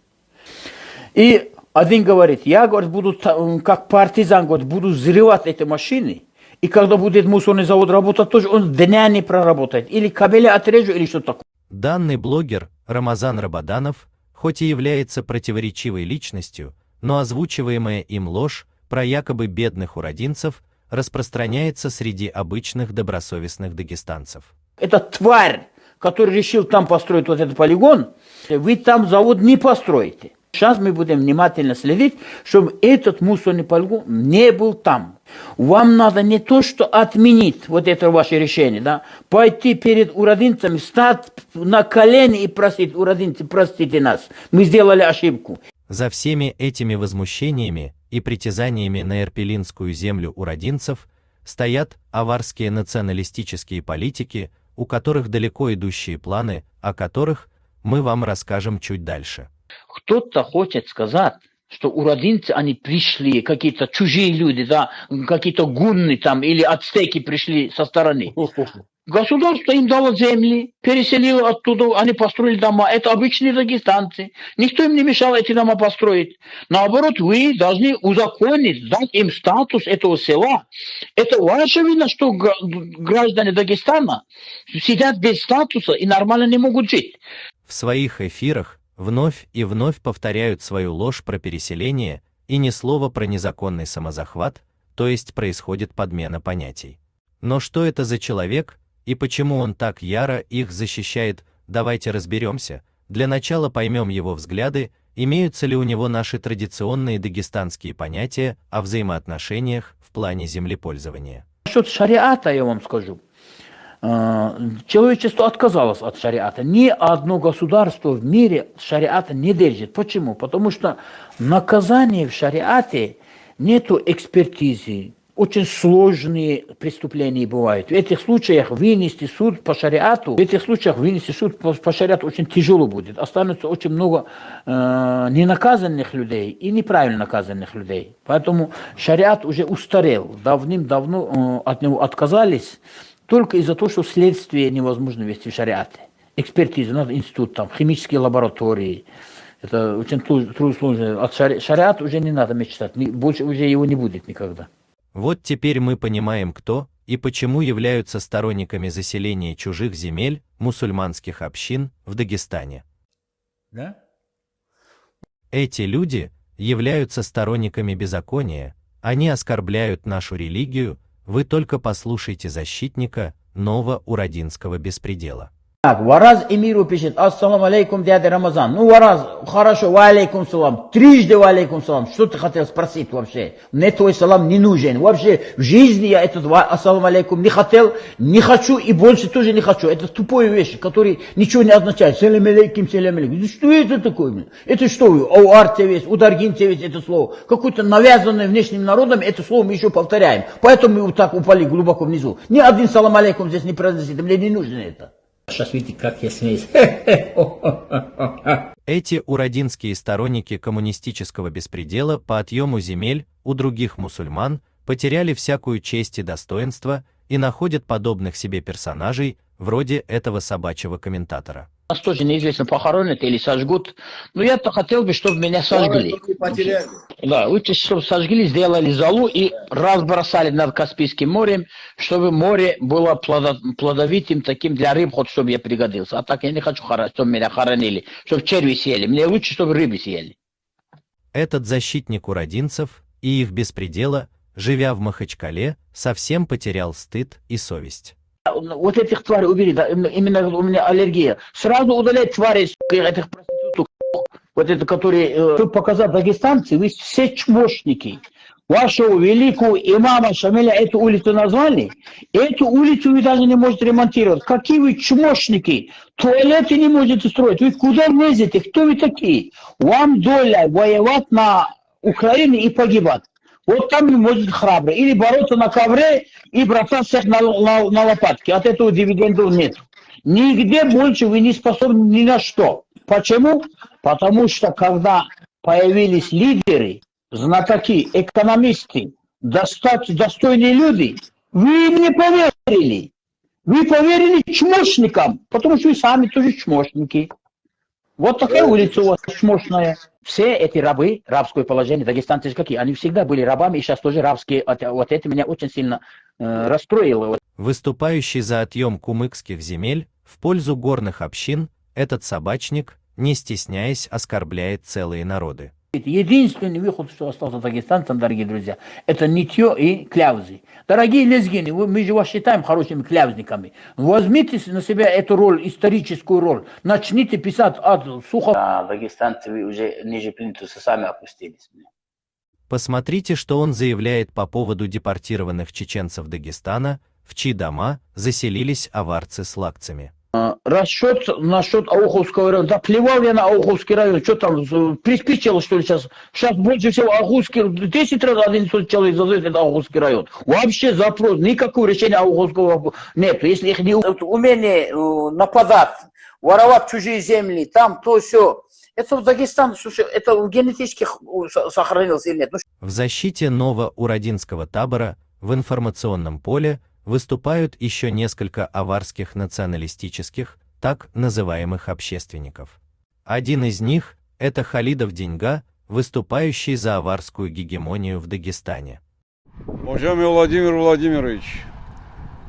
S6: И один говорит, я, говорит, буду как партизан, говорит, буду взрывать эти машины. И когда будет мусорный завод работать, тоже он дня не проработает. Или кабели отрежу, или что такое.
S1: Данный блогер Рамазан Рабаданов, хоть и является противоречивой личностью, но озвучиваемая им ложь про якобы бедных уродинцев распространяется среди обычных добросовестных дагестанцев.
S6: Это тварь, который решил там построить вот этот полигон, вы там завод не построите. Сейчас мы будем внимательно следить, чтобы этот мусорный полигон не был там. Вам надо не то, что отменить вот это ваше решение, да, пойти перед уродинцами, встать на колени и просить, уродинцы, простите нас, мы сделали ошибку.
S1: За всеми этими возмущениями и притязаниями на эрпелинскую землю уродинцев стоят аварские националистические политики, у которых далеко идущие планы, о которых мы вам расскажем чуть дальше.
S6: Кто-то хочет сказать, что уродинцы, они пришли, какие-то чужие люди, да, какие-то гунны там или ацтеки пришли со стороны. Государство им дало земли, переселило оттуда, они построили дома. Это обычные дагестанцы. Никто им не мешал эти дома построить. Наоборот, вы должны узаконить, дать им статус этого села. Это ваша вина, что граждане Дагестана сидят без статуса и нормально не могут жить.
S1: В своих эфирах вновь и вновь повторяют свою ложь про переселение и ни слова про незаконный самозахват, то есть происходит подмена понятий. Но что это за человек и почему он так яро их защищает, давайте разберемся. Для начала поймем его взгляды, имеются ли у него наши традиционные дагестанские понятия о взаимоотношениях в плане землепользования.
S6: Насчет шариата я вам скажу. Человечество отказалось от шариата. Ни одно государство в мире шариата не держит. Почему? Потому что наказание в шариате нету экспертизы. Очень сложные преступления бывают. В этих случаях вынести суд по шариату, по шариату очень тяжело будет. Останется очень много ненаказанных людей и неправильно наказанных людей. Поэтому шариат уже устарел. Давным-давно от него отказались только из-за того, что следствие невозможно вести в шариате. Экспертиза, надо институт, там, химические лаборатории. Это очень трудно. От шариат уже не надо мечтать. Больше уже его не будет никогда.
S1: Вот теперь мы понимаем, кто и почему являются сторонниками заселения чужих земель мусульманских общин в Дагестане.
S6: Да?
S1: Эти люди являются сторонниками беззакония, они оскорбляют нашу религию, вы только послушайте защитника новоуродинского беспредела.
S6: Так, Вараз Эмиру пишет: ассаламу алейкум, дядя Рамазан. Ну, Вараз, хорошо, ва алейкум салам. Трижды ва алейкум салам. Что ты хотел спросить вообще? Мне твой салам не нужен. Вообще, в жизни я этот ассаламу алейкум не хотел, не хочу и больше тоже не хочу. Это тупые вещи, которые ничего не означают. Салам алейкум, салам алейкум. Что это такое? Это что? У арцевец, у даргинцевец это слово. Какое-то навязанное внешним народом, это слово мы еще повторяем. Поэтому мы вот так упали глубоко внизу. Ни один салам алейкум здесь не произносит. Мне не нужно это. Сейчас видите, как я смеюсь.
S1: Эти уродинские сторонники коммунистического беспредела по отъему земель у других мусульман потеряли всякую честь и достоинство и находят подобных себе персонажей, вроде этого собачьего комментатора.
S6: Нас тоже неизвестно, похоронят или сожгут. Но я-то хотел бы, чтобы меня сожгли. Да, лучше, чтобы сожгли, сделали залу и разбросали над Каспийским морем, чтобы море было плодовитым таким для рыб, хоть чтобы я пригодился. А так я не хочу, чтобы меня хоронили, чтобы черви съели. Мне лучше, чтобы рыбы съели.
S1: Этот защитник уродинцев и их беспредела, живя в Махачкале, совсем потерял стыд и совесть.
S6: Вот этих тварей убери, да, именно у меня аллергия. Сразу удалять тварей, этих проституток, вот это, которые, чтобы показать дагестанцы, вы все чмошники. Вашего великого имама Шамиля эту улицу назвали, эту улицу вы даже не можете ремонтировать. Какие вы чмошники, туалеты не можете строить, вы куда лезете, кто вы такие? Вам доля воевать на Украине и погибать. Вот там вы можете храбро. Или бороться на ковре и бросать всех на лопатки. От этого дивидендов нет. Нигде больше вы не способны ни на что. Почему? Потому что когда появились лидеры, знатоки, экономисты, достойные люди, вы им не поверили. Вы поверили чмошникам, потому что вы сами тоже чмошники. Вот такая улица у вас чмошная. Все эти рабы, рабское положение, дагестанцы какие, они всегда были рабами и сейчас тоже рабские. Вот это меня очень сильно расстроило.
S1: Выступающий за отъем кумыкских земель в пользу горных общин, этот собачник, не стесняясь, оскорбляет целые народы.
S6: Единственный выход, что остался дагестанцам, дорогие друзья, это нытье и кляузы. Дорогие лезгины, мы же вас считаем хорошими кляузниками. Возьмите на себя эту роль, историческую роль. Начните писать от сухо. Дагестанцы вы уже ниже плинтуса сами опустились.
S1: Посмотрите, что он заявляет по поводу депортированных чеченцев Дагестана, в чьи дома заселились аварцы с лакцами.
S6: Расчет насчет Ауховского района. Да плевал я на Ауховский район. Что там, приспичило, что ли, сейчас? Сейчас больше всего Ауховский, 10 раз 11 человек задают, это Ауховский район. Вообще запрос, никакого решения Ауховского нет. Если их не... Умение нападать, воровать чужие земли, там то все. Это в Дагестане, это генетически сохранилось или нет?
S1: В защите новоуродинского табора в информационном поле выступают еще несколько аварских националистических, так называемых общественников. Один из них – это Халидов Деньга, выступающий за аварскую гегемонию в Дагестане.
S4: Уважаемый Владимир Владимирович,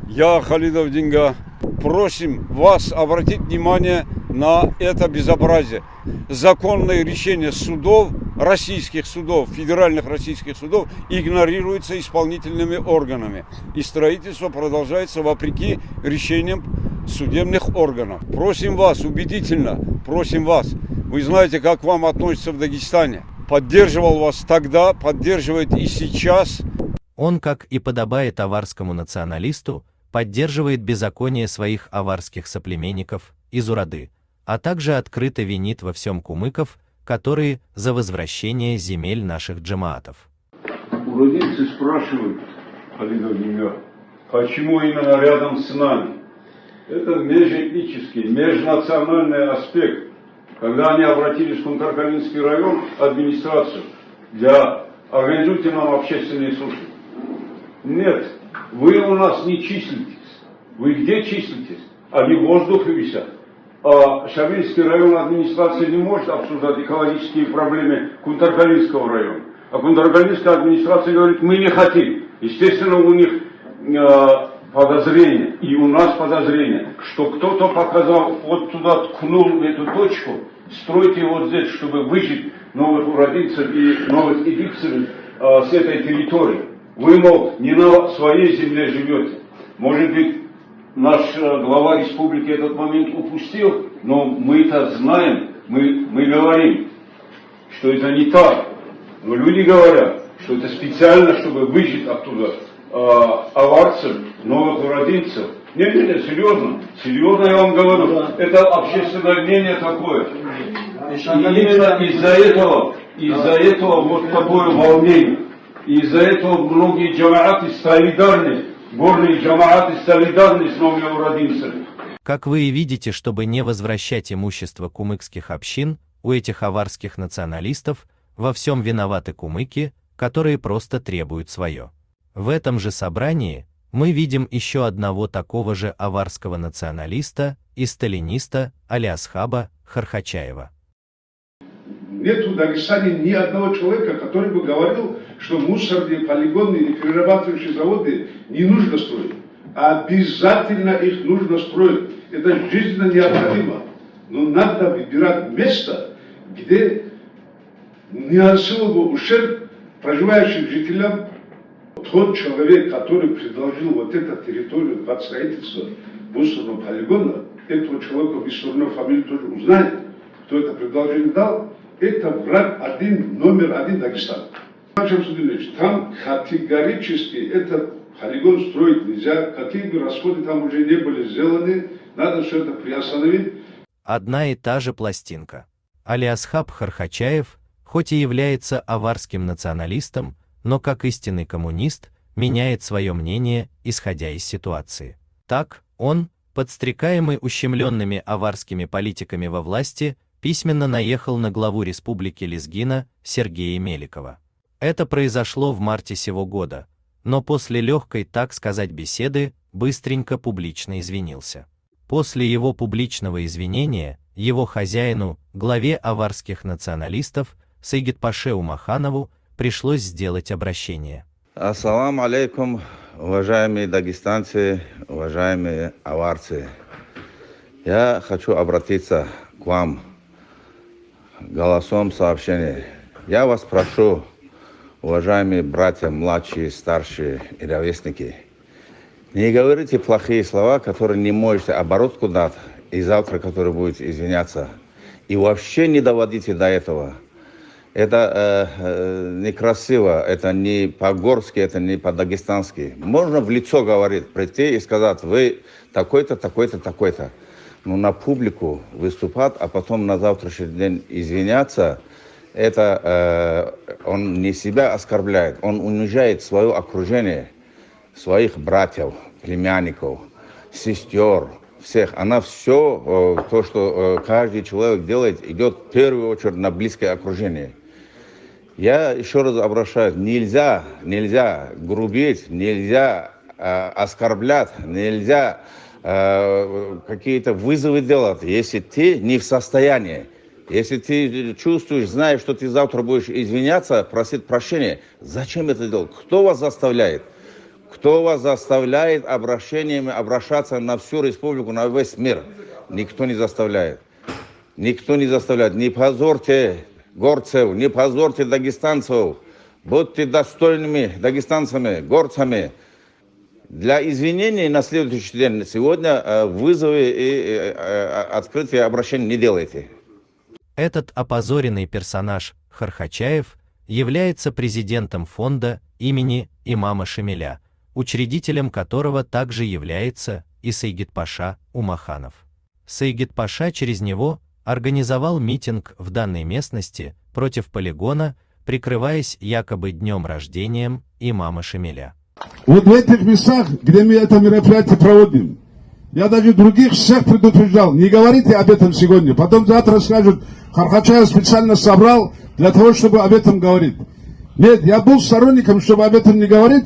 S4: я Халидов Деньга. Просим вас обратить внимание на это безобразие. Законные решения судов, российских судов, федеральных российских судов игнорируются исполнительными органами. И строительство продолжается вопреки решениям судебных органов. Просим вас, убедительно, просим вас. Вы знаете, как к вам относятся в Дагестане. Поддерживал вас тогда, поддерживает и сейчас.
S1: Он, как и подобает аварскому националисту, поддерживает беззаконие своих аварских соплеменников из Урады, а также открыто винит во всем кумыков, которые за возвращение земель наших джамаатов.
S4: Уродинцы спрашивают, Халидов Деньга, почему именно рядом с нами? Это межэтнический, межнациональный аспект. Когда они обратились в Кунтар-Калинский район, администрацию, для организуйте нам общественные службы. Нет, вы у нас не числитесь. Вы где числитесь? Они в воздухе висят. А Шавельский район администрация не может обсуждать экологические проблемы Кунтар-Калинского района. А Кунтар-Калинская администрация говорит, мы не хотим. Естественно, у них подозрение, и у нас подозрение, что кто-то показал, вот туда ткнул эту точку, стройте вот здесь, чтобы выжить новых уродинцев и новых египцев с этой территории. Вы, мол, не на своей земле живете. Может быть, наш глава республики этот момент упустил, но мы-то знаем, мы говорим, что это не так. Но люди говорят, что это специально, чтобы выжить оттуда аварцев, новых уродинцев. Не, серьезно, серьезно я вам говорю, это общественное мнение такое. И именно из-за этого вот такое волнение. И из-за этого многие джамааты солидарны, горные джамааты солидарны с новыми уродинцами.
S1: Как вы и видите, чтобы не возвращать имущество кумыкских общин, у этих аварских националистов во всем виноваты кумыки, которые просто требуют свое. В этом же собрании мы видим еще одного такого же аварского националиста и сталиниста Алиасхаба Хархачаева.
S8: Нет в Дагестане ни одного человека, который бы говорил, что мусорные полигоны и перерабатывающие заводы не нужно строить. Обязательно их нужно строить. Это жизненно необходимо. Но надо выбирать место, где не наносил бы ущерб проживающим жителям. Тот человек, который предложил вот эту территорию под строительство мусорного полигона, этого человека вы все равно фамилию тоже узнаете, кто это предложение дал. Это враг номер один Дагестана. Там категорически этот полигон строить нельзя. Какие бы расходы там уже не были сделаны, надо все это приостановить.
S1: Одна и та же пластинка. Алиасхаб Хархачаев, хоть и является аварским националистом, но как истинный коммунист, меняет свое мнение, исходя из ситуации. Так, он, подстрекаемый ущемленными аварскими политиками во власти, письменно наехал на главу республики Лезгина Сергея Меликова. Это произошло в марте сего года, но после легкой, так сказать, беседы, быстренько публично извинился. После его публичного извинения, его хозяину, главе аварских националистов, Саигетпаше Умаханову, пришлось сделать обращение.
S9: Ассаламу алейкум, уважаемые дагестанцы, уважаемые аварцы. Я хочу обратиться к вам голосом сообщения. Я вас прошу, уважаемые братья, младшие, старшие и ровесники, не говорите плохие слова, которые не можете оборот куда-то, и завтра, которые будете извиняться. И вообще не доводите до этого. Это некрасиво, это не по-горски, это не по-дагестански. Можно в лицо говорить, прийти и сказать, вы такой-то, такой-то, такой-то. Но на публику выступать, а потом на завтрашний день извиняться, это он не себя оскорбляет, он унижает свое окружение, своих братьев, племянников, сестер, всех. Она все, то, что каждый человек делает, идет в первую очередь на близкое окружение. Я еще раз обращаюсь, нельзя грубить, нельзя оскорблять, нельзя какие-то вызовы делать, если ты не в состоянии. Если ты чувствуешь, знаешь, что ты завтра будешь извиняться, просить прощения, зачем это делать? Кто вас заставляет? Кто вас заставляет обращениями обращаться на всю республику, на весь мир? Никто не заставляет. Никто не заставляет. Не позорьте горцев, не позорьте дагестанцев. Будьте достойными дагестанцами, горцами. Для извинений на следующий день сегодня вызовы и открытие обращений не делайте.
S1: Этот опозоренный персонаж Хархачаев является президентом фонда имени имама Шамиля, учредителем которого также является и Сайгид-паша Умаханов. Сайгид-паша через него организовал митинг в данной местности против полигона, прикрываясь якобы днем рождения имама Шамиля.
S8: Вот в этих местах, где мы это мероприятие проводим, я даже других всех предупреждал, не говорите об этом сегодня, потом завтра скажут, Хархачаев специально собрал для того, чтобы об этом говорить. Нет, я был сторонником, чтобы об этом не говорить,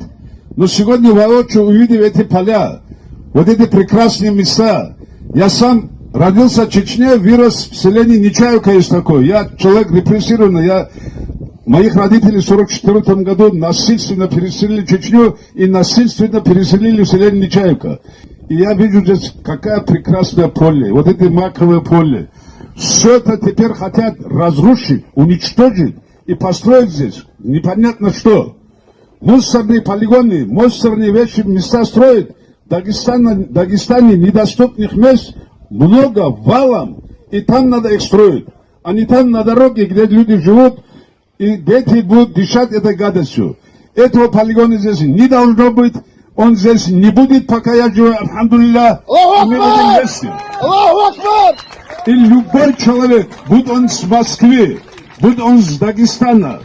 S8: но сегодня воочию увидев эти поля, вот эти прекрасные места, я сам родился в Чечне, вырос в селении Нечаевка есть такое, я человек репрессированный, моих родителей в 1944 году насильственно переселили в Чечню и насильственно переселили в селение Нечаевка. И я вижу здесь, какое прекрасное поле, вот это маковое поле. Все это теперь хотят разрушить, уничтожить и построить здесь непонятно что. Мусорные полигоны, мусорные вещи, места строят. В Дагестане недоступных мест много, валом, и там надо их строить. А не там на дороге, где люди живут, и дети будут дышать этой гадостью. Этого полигона здесь не должно быть. Он здесь не будет, пока я живу, альхамдулилля. Мы будем вместе. И любой человек, будь он с Москвы, будь он с Дагестана,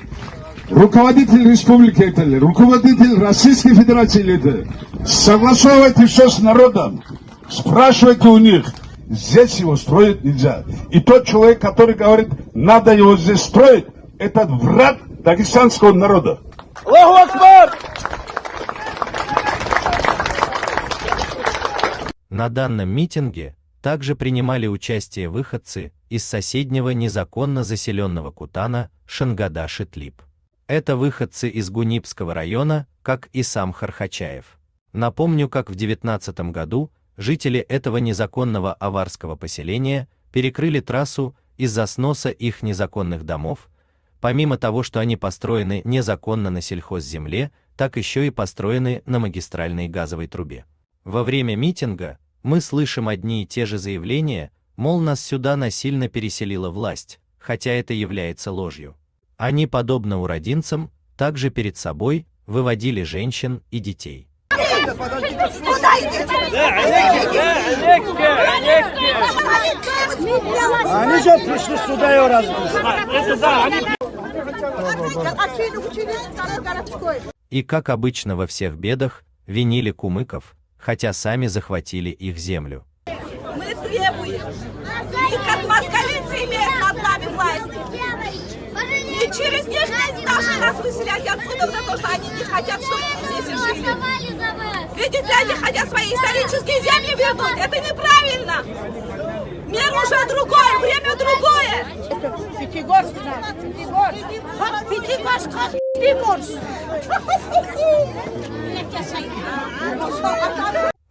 S8: руководитель республики это ли, руководитель Российской Федерации это, согласовывайте все с народом, спрашивайте у них, здесь его строить нельзя. И тот человек, который говорит, надо его здесь строить, это враг дагестанского народа. Аллаху Акбар!
S1: На данном митинге также принимали участие выходцы из соседнего незаконно заселенного Кутана Шангада-Шитлип. Это выходцы из Гунипского района, как и сам Хархачаев. Напомню, как в 19 году жители этого незаконного аварского поселения перекрыли трассу из-за сноса их незаконных домов. Помимо того, что они построены незаконно на сельхозземле, так еще и построены на магистральной газовой трубе. Во время митинга мы слышим одни и те же заявления, мол, нас сюда насильно переселила власть, хотя это является ложью. Они, подобно уродинцам, также перед собой выводили женщин и детей.
S21: Они же пришли сюда и разрушили.
S1: И как обычно во всех бедах, винили кумыков, хотя сами захватили их землю.
S5: Мы требуем, и как москалицы имеют над нами власть. И через них не должны нас выселять отсюда, потому что они не хотят, чтобы мы здесь жили. Видите, они хотят свои исторические земли вернуть. Это неправильно. Мир уже другое, время другое.
S21: Пятигорск.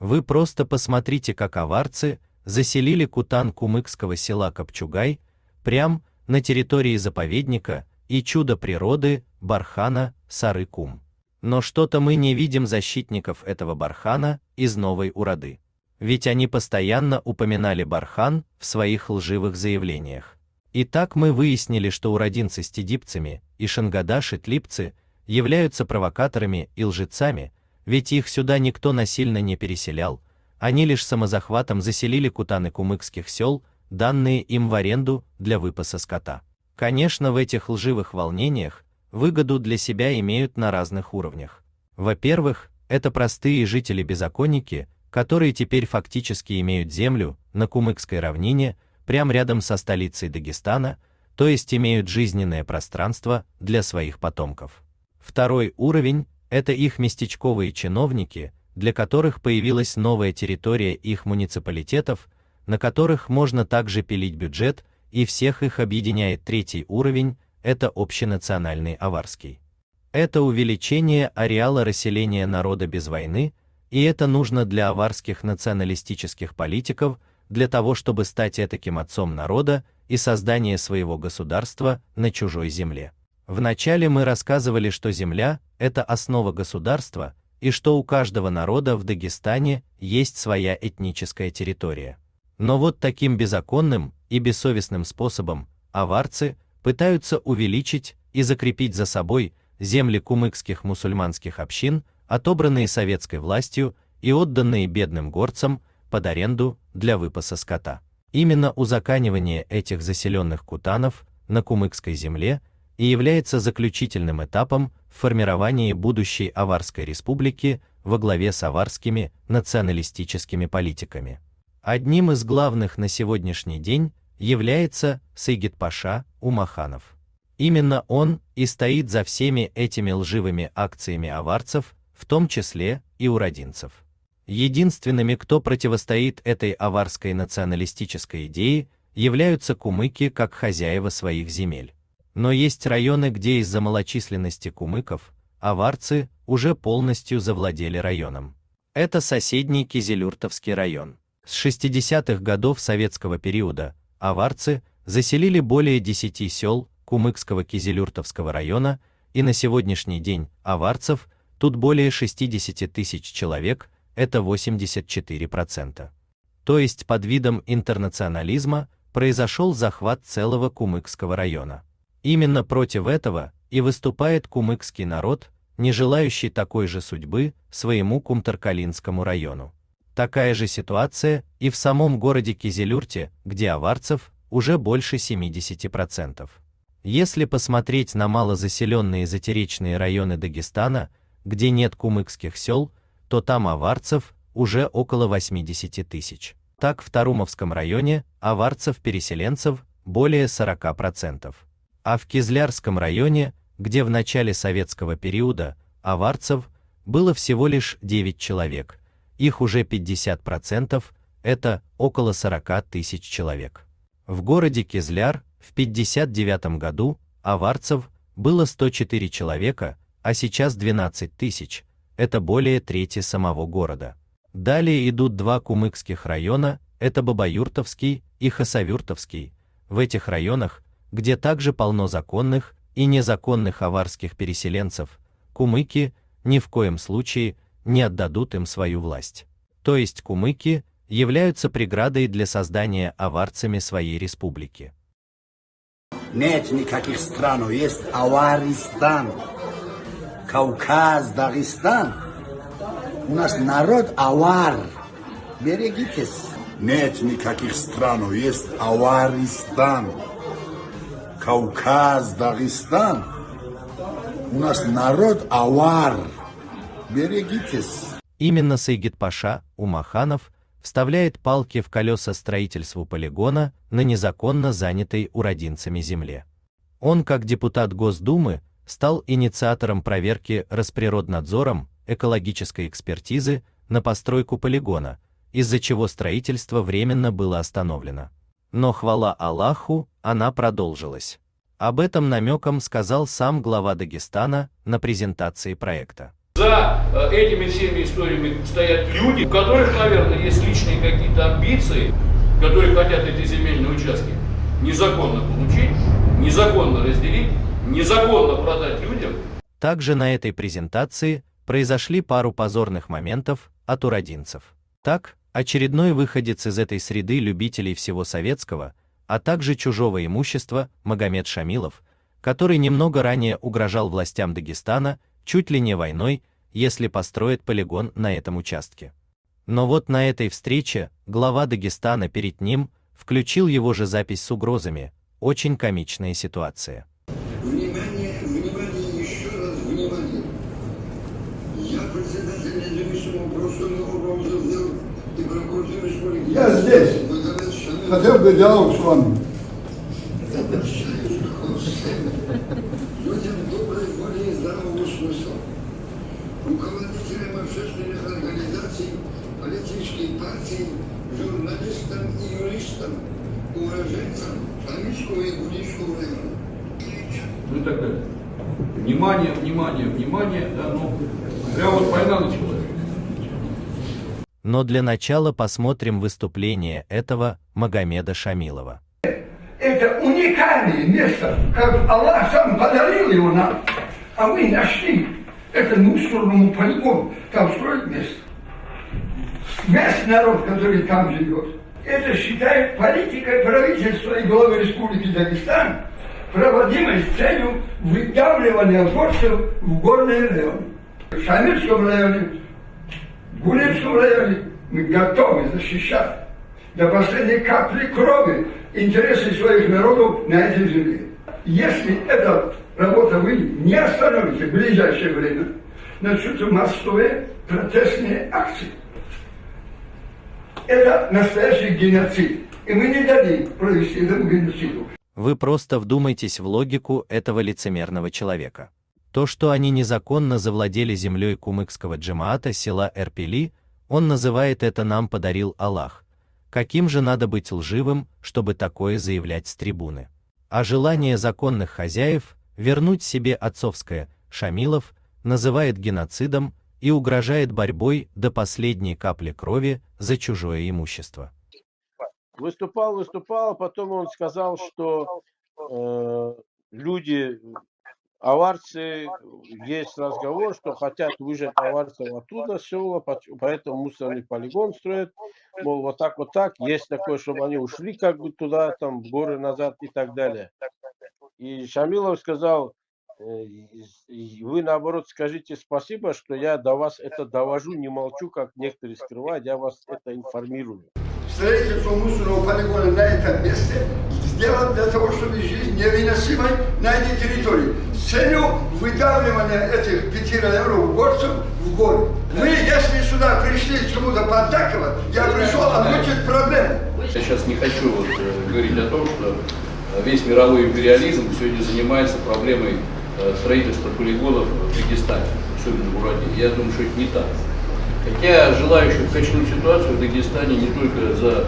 S1: Вы просто посмотрите, как аварцы заселили Кутан кумыкского села Копчугай прямо на территории заповедника и чудо природы Бархана Сары-Кум. Но что-то мы не видим защитников этого Бархана из Новой Урады. Ведь они постоянно упоминали Бархан в своих лживых заявлениях. Итак, мы выяснили, что уродинцы с тидипцами и шангада-шитлипцы являются провокаторами и лжецами, ведь их сюда никто насильно не переселял, они лишь самозахватом заселили кутаны кумыкских сел, данные им в аренду для выпаса скота. Конечно, в этих лживых волнениях выгоду для себя имеют на разных уровнях. Во-первых, это простые жители-беззаконники, которые теперь фактически имеют землю на Кумыкской равнине, прямо рядом со столицей Дагестана, то есть имеют жизненное пространство для своих потомков. Второй уровень – это их местечковые чиновники, для которых появилась новая территория их муниципалитетов, на которых можно также пилить бюджет, и всех их объединяет третий уровень – это общенациональный аварский. Это увеличение ареала расселения народа без войны, и это нужно для аварских националистических политиков, для того, чтобы стать этаким отцом народа и создание своего государства на чужой земле. Вначале мы рассказывали, что земля – это основа государства, и что у каждого народа в Дагестане есть своя этническая территория. Но вот таким беззаконным и бессовестным способом аварцы пытаются увеличить и закрепить за собой земли кумыкских мусульманских общин, отобранные советской властью и отданные бедным горцам под аренду для выпаса скота. Именно узаконивание этих заселенных кутанов на кумыкской земле и является заключительным этапом в формировании будущей Аварской республики во главе с аварскими националистическими политиками. Одним из главных на сегодняшний день является Сайгид-паша Умаханов. Именно он и стоит за всеми этими лживыми акциями аварцев, в том числе и уродинцев. Единственными, кто противостоит этой аварской националистической идее, являются кумыки как хозяева своих земель. Но есть районы, где из-за малочисленности кумыков аварцы уже полностью завладели районом. Это соседний Кизилюртовский район. С 60-х годов советского периода аварцы заселили более 10 сел Кумыкского Кизилюртовского района, и на сегодняшний день аварцев тут более 60 тысяч человек, это 84%. То есть под видом интернационализма произошел захват целого Кумыкского района. Именно против этого и выступает кумыкский народ, не желающий такой же судьбы своему Кумтаркалинскому району. Такая же ситуация и в самом городе Кизилюрте, где аварцев уже больше 70%. Если посмотреть на малозаселенные затеречные районы Дагестана, где нет кумыкских сел, то там аварцев уже около 80 тысяч. Так в Тарумовском районе аварцев-переселенцев более 40%. А в Кизлярском районе, где в начале советского периода аварцев было всего лишь 9 человек, их уже 50%, это около 40 тысяч человек. В городе Кизляр в 1959 году аварцев было 104 человека, а сейчас 12 тысяч, это более трети самого города. Далее идут два кумыкских района, это Бабаюртовский и Хасавюртовский. В этих районах, где также полно законных и незаконных аварских переселенцев, кумыки ни в коем случае не отдадут им свою власть. То есть кумыки являются преградой для создания аварцами своей республики.
S7: Нет никаких стран, есть Аваристан, Кавказ, Дагестан. У нас народ авар. Берегитесь. Нет никаких стран, есть Аваристан, Кавказ, Дагестан. У нас народ авар. Берегитесь.
S1: Именно Сайгид-паша Умаханов вставляет палки в колеса строительству полигона на незаконно занятой уродинцами земле. Он, как депутат Госдумы, стал инициатором проверки Росприроднадзором экологической экспертизы на постройку полигона, из-за чего строительство временно было остановлено. Но хвала Аллаху, она продолжилась. Об этом намеком сказал сам глава Дагестана на презентации проекта.
S10: За этими всеми историями стоят люди, у которых, наверное, есть личные какие-то амбиции, которые хотят эти земельные участки незаконно получить, незаконно разделить, незаконно продать людям.
S1: Также на этой презентации произошли пару позорных моментов от уродинцев. Так, очередной выходец из этой среды любителей всего советского, а также чужого имущества Магомед Шамилов, который немного ранее угрожал властям Дагестана чуть ли не войной, если построит полигон на этом участке. Но вот на этой встрече глава Дагестана перед ним включил его же запись с угрозами. Очень комичная ситуация.
S12: Внимание, внимание, еще раз внимание. Я председатель независимого правосудного правосудия и прокуратуры республики.
S20: Я здесь. Хотел бы диалог с вами.
S12: Людям доброй воли и здравого смысла, руководителям общественных организаций, и журналистам и юристам, уроженцам Шамильского и Гулинского района.
S10: Ну и так далее. Внимание, внимание, внимание, да, ну, прямо вот война началась.
S1: Но для начала посмотрим выступление этого Магомеда Шамилова.
S11: Это уникальное место, как Аллах сам подарил его нам, а мы нашли это мусорному полигону, там строить место. Весь народ, который там живет, это считает политикой правительства и главы Республики Дагестан, проводимой с целью выдавливания горцев в горные районы. В Шамильском районе, в Гулинском районе мы готовы защищать до последней капли крови интересы своих народов на этой земле. Если эта работа вы не остановите в ближайшее время, начнутся массовые протестные акции. Это настоящий геноцид, и мы не дадим провести этому геноциду.
S1: Вы просто вдумайтесь в логику этого лицемерного человека. То, что они незаконно завладели землей кумыкского джамаата села Эрпели, он называет это «нам подарил Аллах». Каким же надо быть лживым, чтобы такое заявлять с трибуны? А желание законных хозяев вернуть себе отцовское Шамилов называет геноцидом и угрожает борьбой до последней капли крови за чужое имущество.
S22: Выступал, потом он сказал, что люди, аварцы, есть разговор, что хотят выжать аварцев оттуда села, поэтому мусорный полигон строят, мол, вот так, есть такое, чтобы они ушли как бы туда, там, в горы назад и так далее. И Шамилов сказал, вы наоборот скажите спасибо, что я до вас это довожу, не молчу, как некоторые скрывают, я вас это информирую.
S11: Строительство мусорного полигона на этом месте сделано для того, чтобы жизнь невыносимой на этой территории. С целью выдавливания этих 5 районов горцев в горы. Мы, если сюда пришли чему-то поддакивать, я пришел озвучить проблему.
S10: Я сейчас не хочу говорить о том, что весь мировой империализм сегодня занимается проблемой строительства полигонов в Дагестане, особенно в Ураде. Я думаю, что это не так. Хотя желающих качнуть ситуацию в Дагестане не только за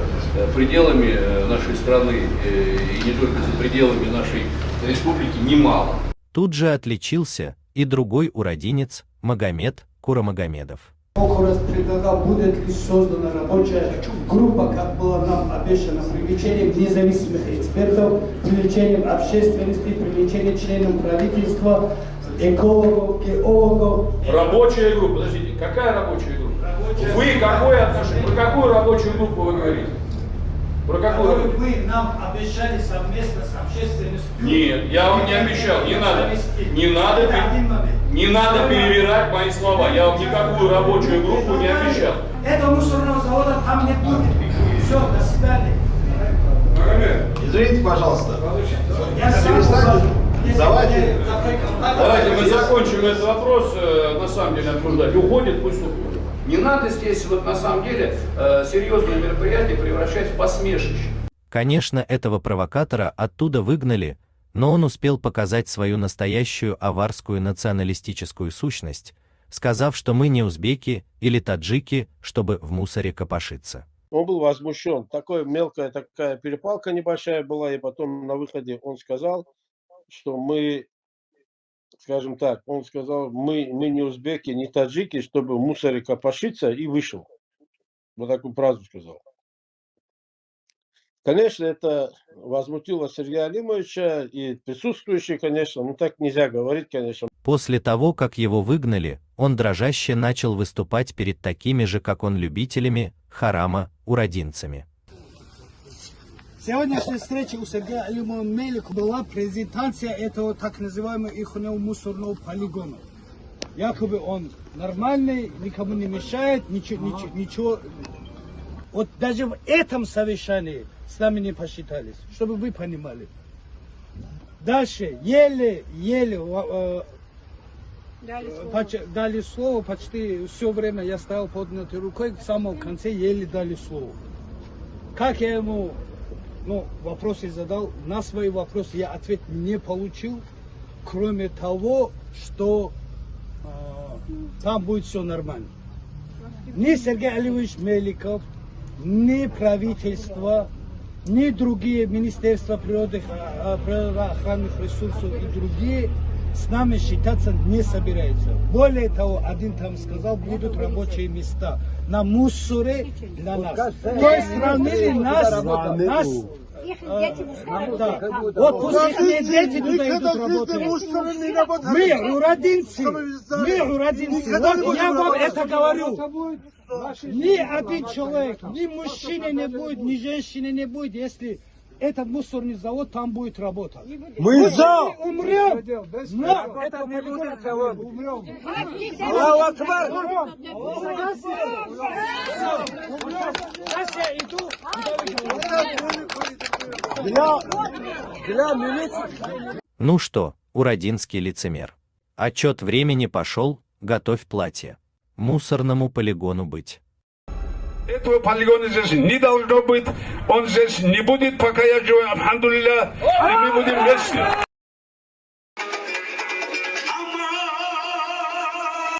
S10: пределами нашей страны и не только за пределами нашей республики немало.
S1: Тут же отличился и другой урадинец Магомед Курамагомедов.
S21: Раз предлагал, будет ли создана рабочая группа, как было нам обещано, привлечением независимых экспертов, привлечением общественности, привлечением членов правительства, экологов, геологов.
S10: Рабочая группа, подождите, какая рабочая группа? Вы какое отношение? Про какую рабочую группу вы говорите? Про какую?
S21: Вы нам обещали совместно с общественностью.
S10: Нет, я вам не обещал, не надо перевирать мои слова. Я вам никакую рабочую группу не обещал.
S21: Этого мусорного завода там не будет. Все, до свидания.
S13: Извините, пожалуйста.
S10: Давайте мы закончим этот вопрос, на самом деле, обсуждать. Уходит, пусть уходит. Не надо здесь, вот на самом деле, серьезное мероприятие превращать в посмешище.
S1: Конечно, этого провокатора оттуда выгнали, но он успел показать свою настоящую аварскую националистическую сущность, сказав, что мы не узбеки или таджики, чтобы в мусоре копошиться.
S22: Он был возмущен. Такая мелкая такая перепалка небольшая была, и потом на выходе он сказал, что мы, скажем так, он сказал, мы не узбеки, не таджики, чтобы в мусоре копошиться, и вышел. Вот такую фразу сказал. Конечно, это возмутило Сергея Алимовича и присутствующие, конечно, ну так нельзя говорить, конечно.
S1: После того, как его выгнали, он дрожаще начал выступать перед такими же, как он, любителями харама, урадинцами.
S21: Сегодняшняя встреча у Сергея Алимова Мелика была презентация этого так называемого ихнего мусорного полигона. Якобы он нормальный, никому не мешает, ничего. Вот даже в этом совещании с нами не посчитались, чтобы вы понимали. Дальше еле дали слово, почти все время я стоял поднятой рукой, в самом конце еле дали слово. Как я ему вопросы задал, на свои вопросы я ответ не получил, кроме того, что там будет все нормально. Ни Сергей Алимович Меликов, ни правительство, ни другие министерства природоохранных ресурсов и другие с нами считаться не собираются. Более того, один там сказал, будут рабочие места на мусоре для нас. То есть сравнили нас да. Вот пусть их дети туда идут работать. Мы уродинцы. Вот я вам это говорю. Ни один человек, ни мужчины не будет, ни женщины не будет, если этот мусорный завод там будет работать. Мы умрем, но это не будет завод. Аллаху Акбар! Сейчас я иду.
S1: Ну что, уродинский лицемер. Отчет времени пошел, готовь платье. Мусорному полигону быть.
S8: Этого полигона здесь не должно быть, он здесь не будет, пока я живу, алхамдулилля, и мы будем вместе.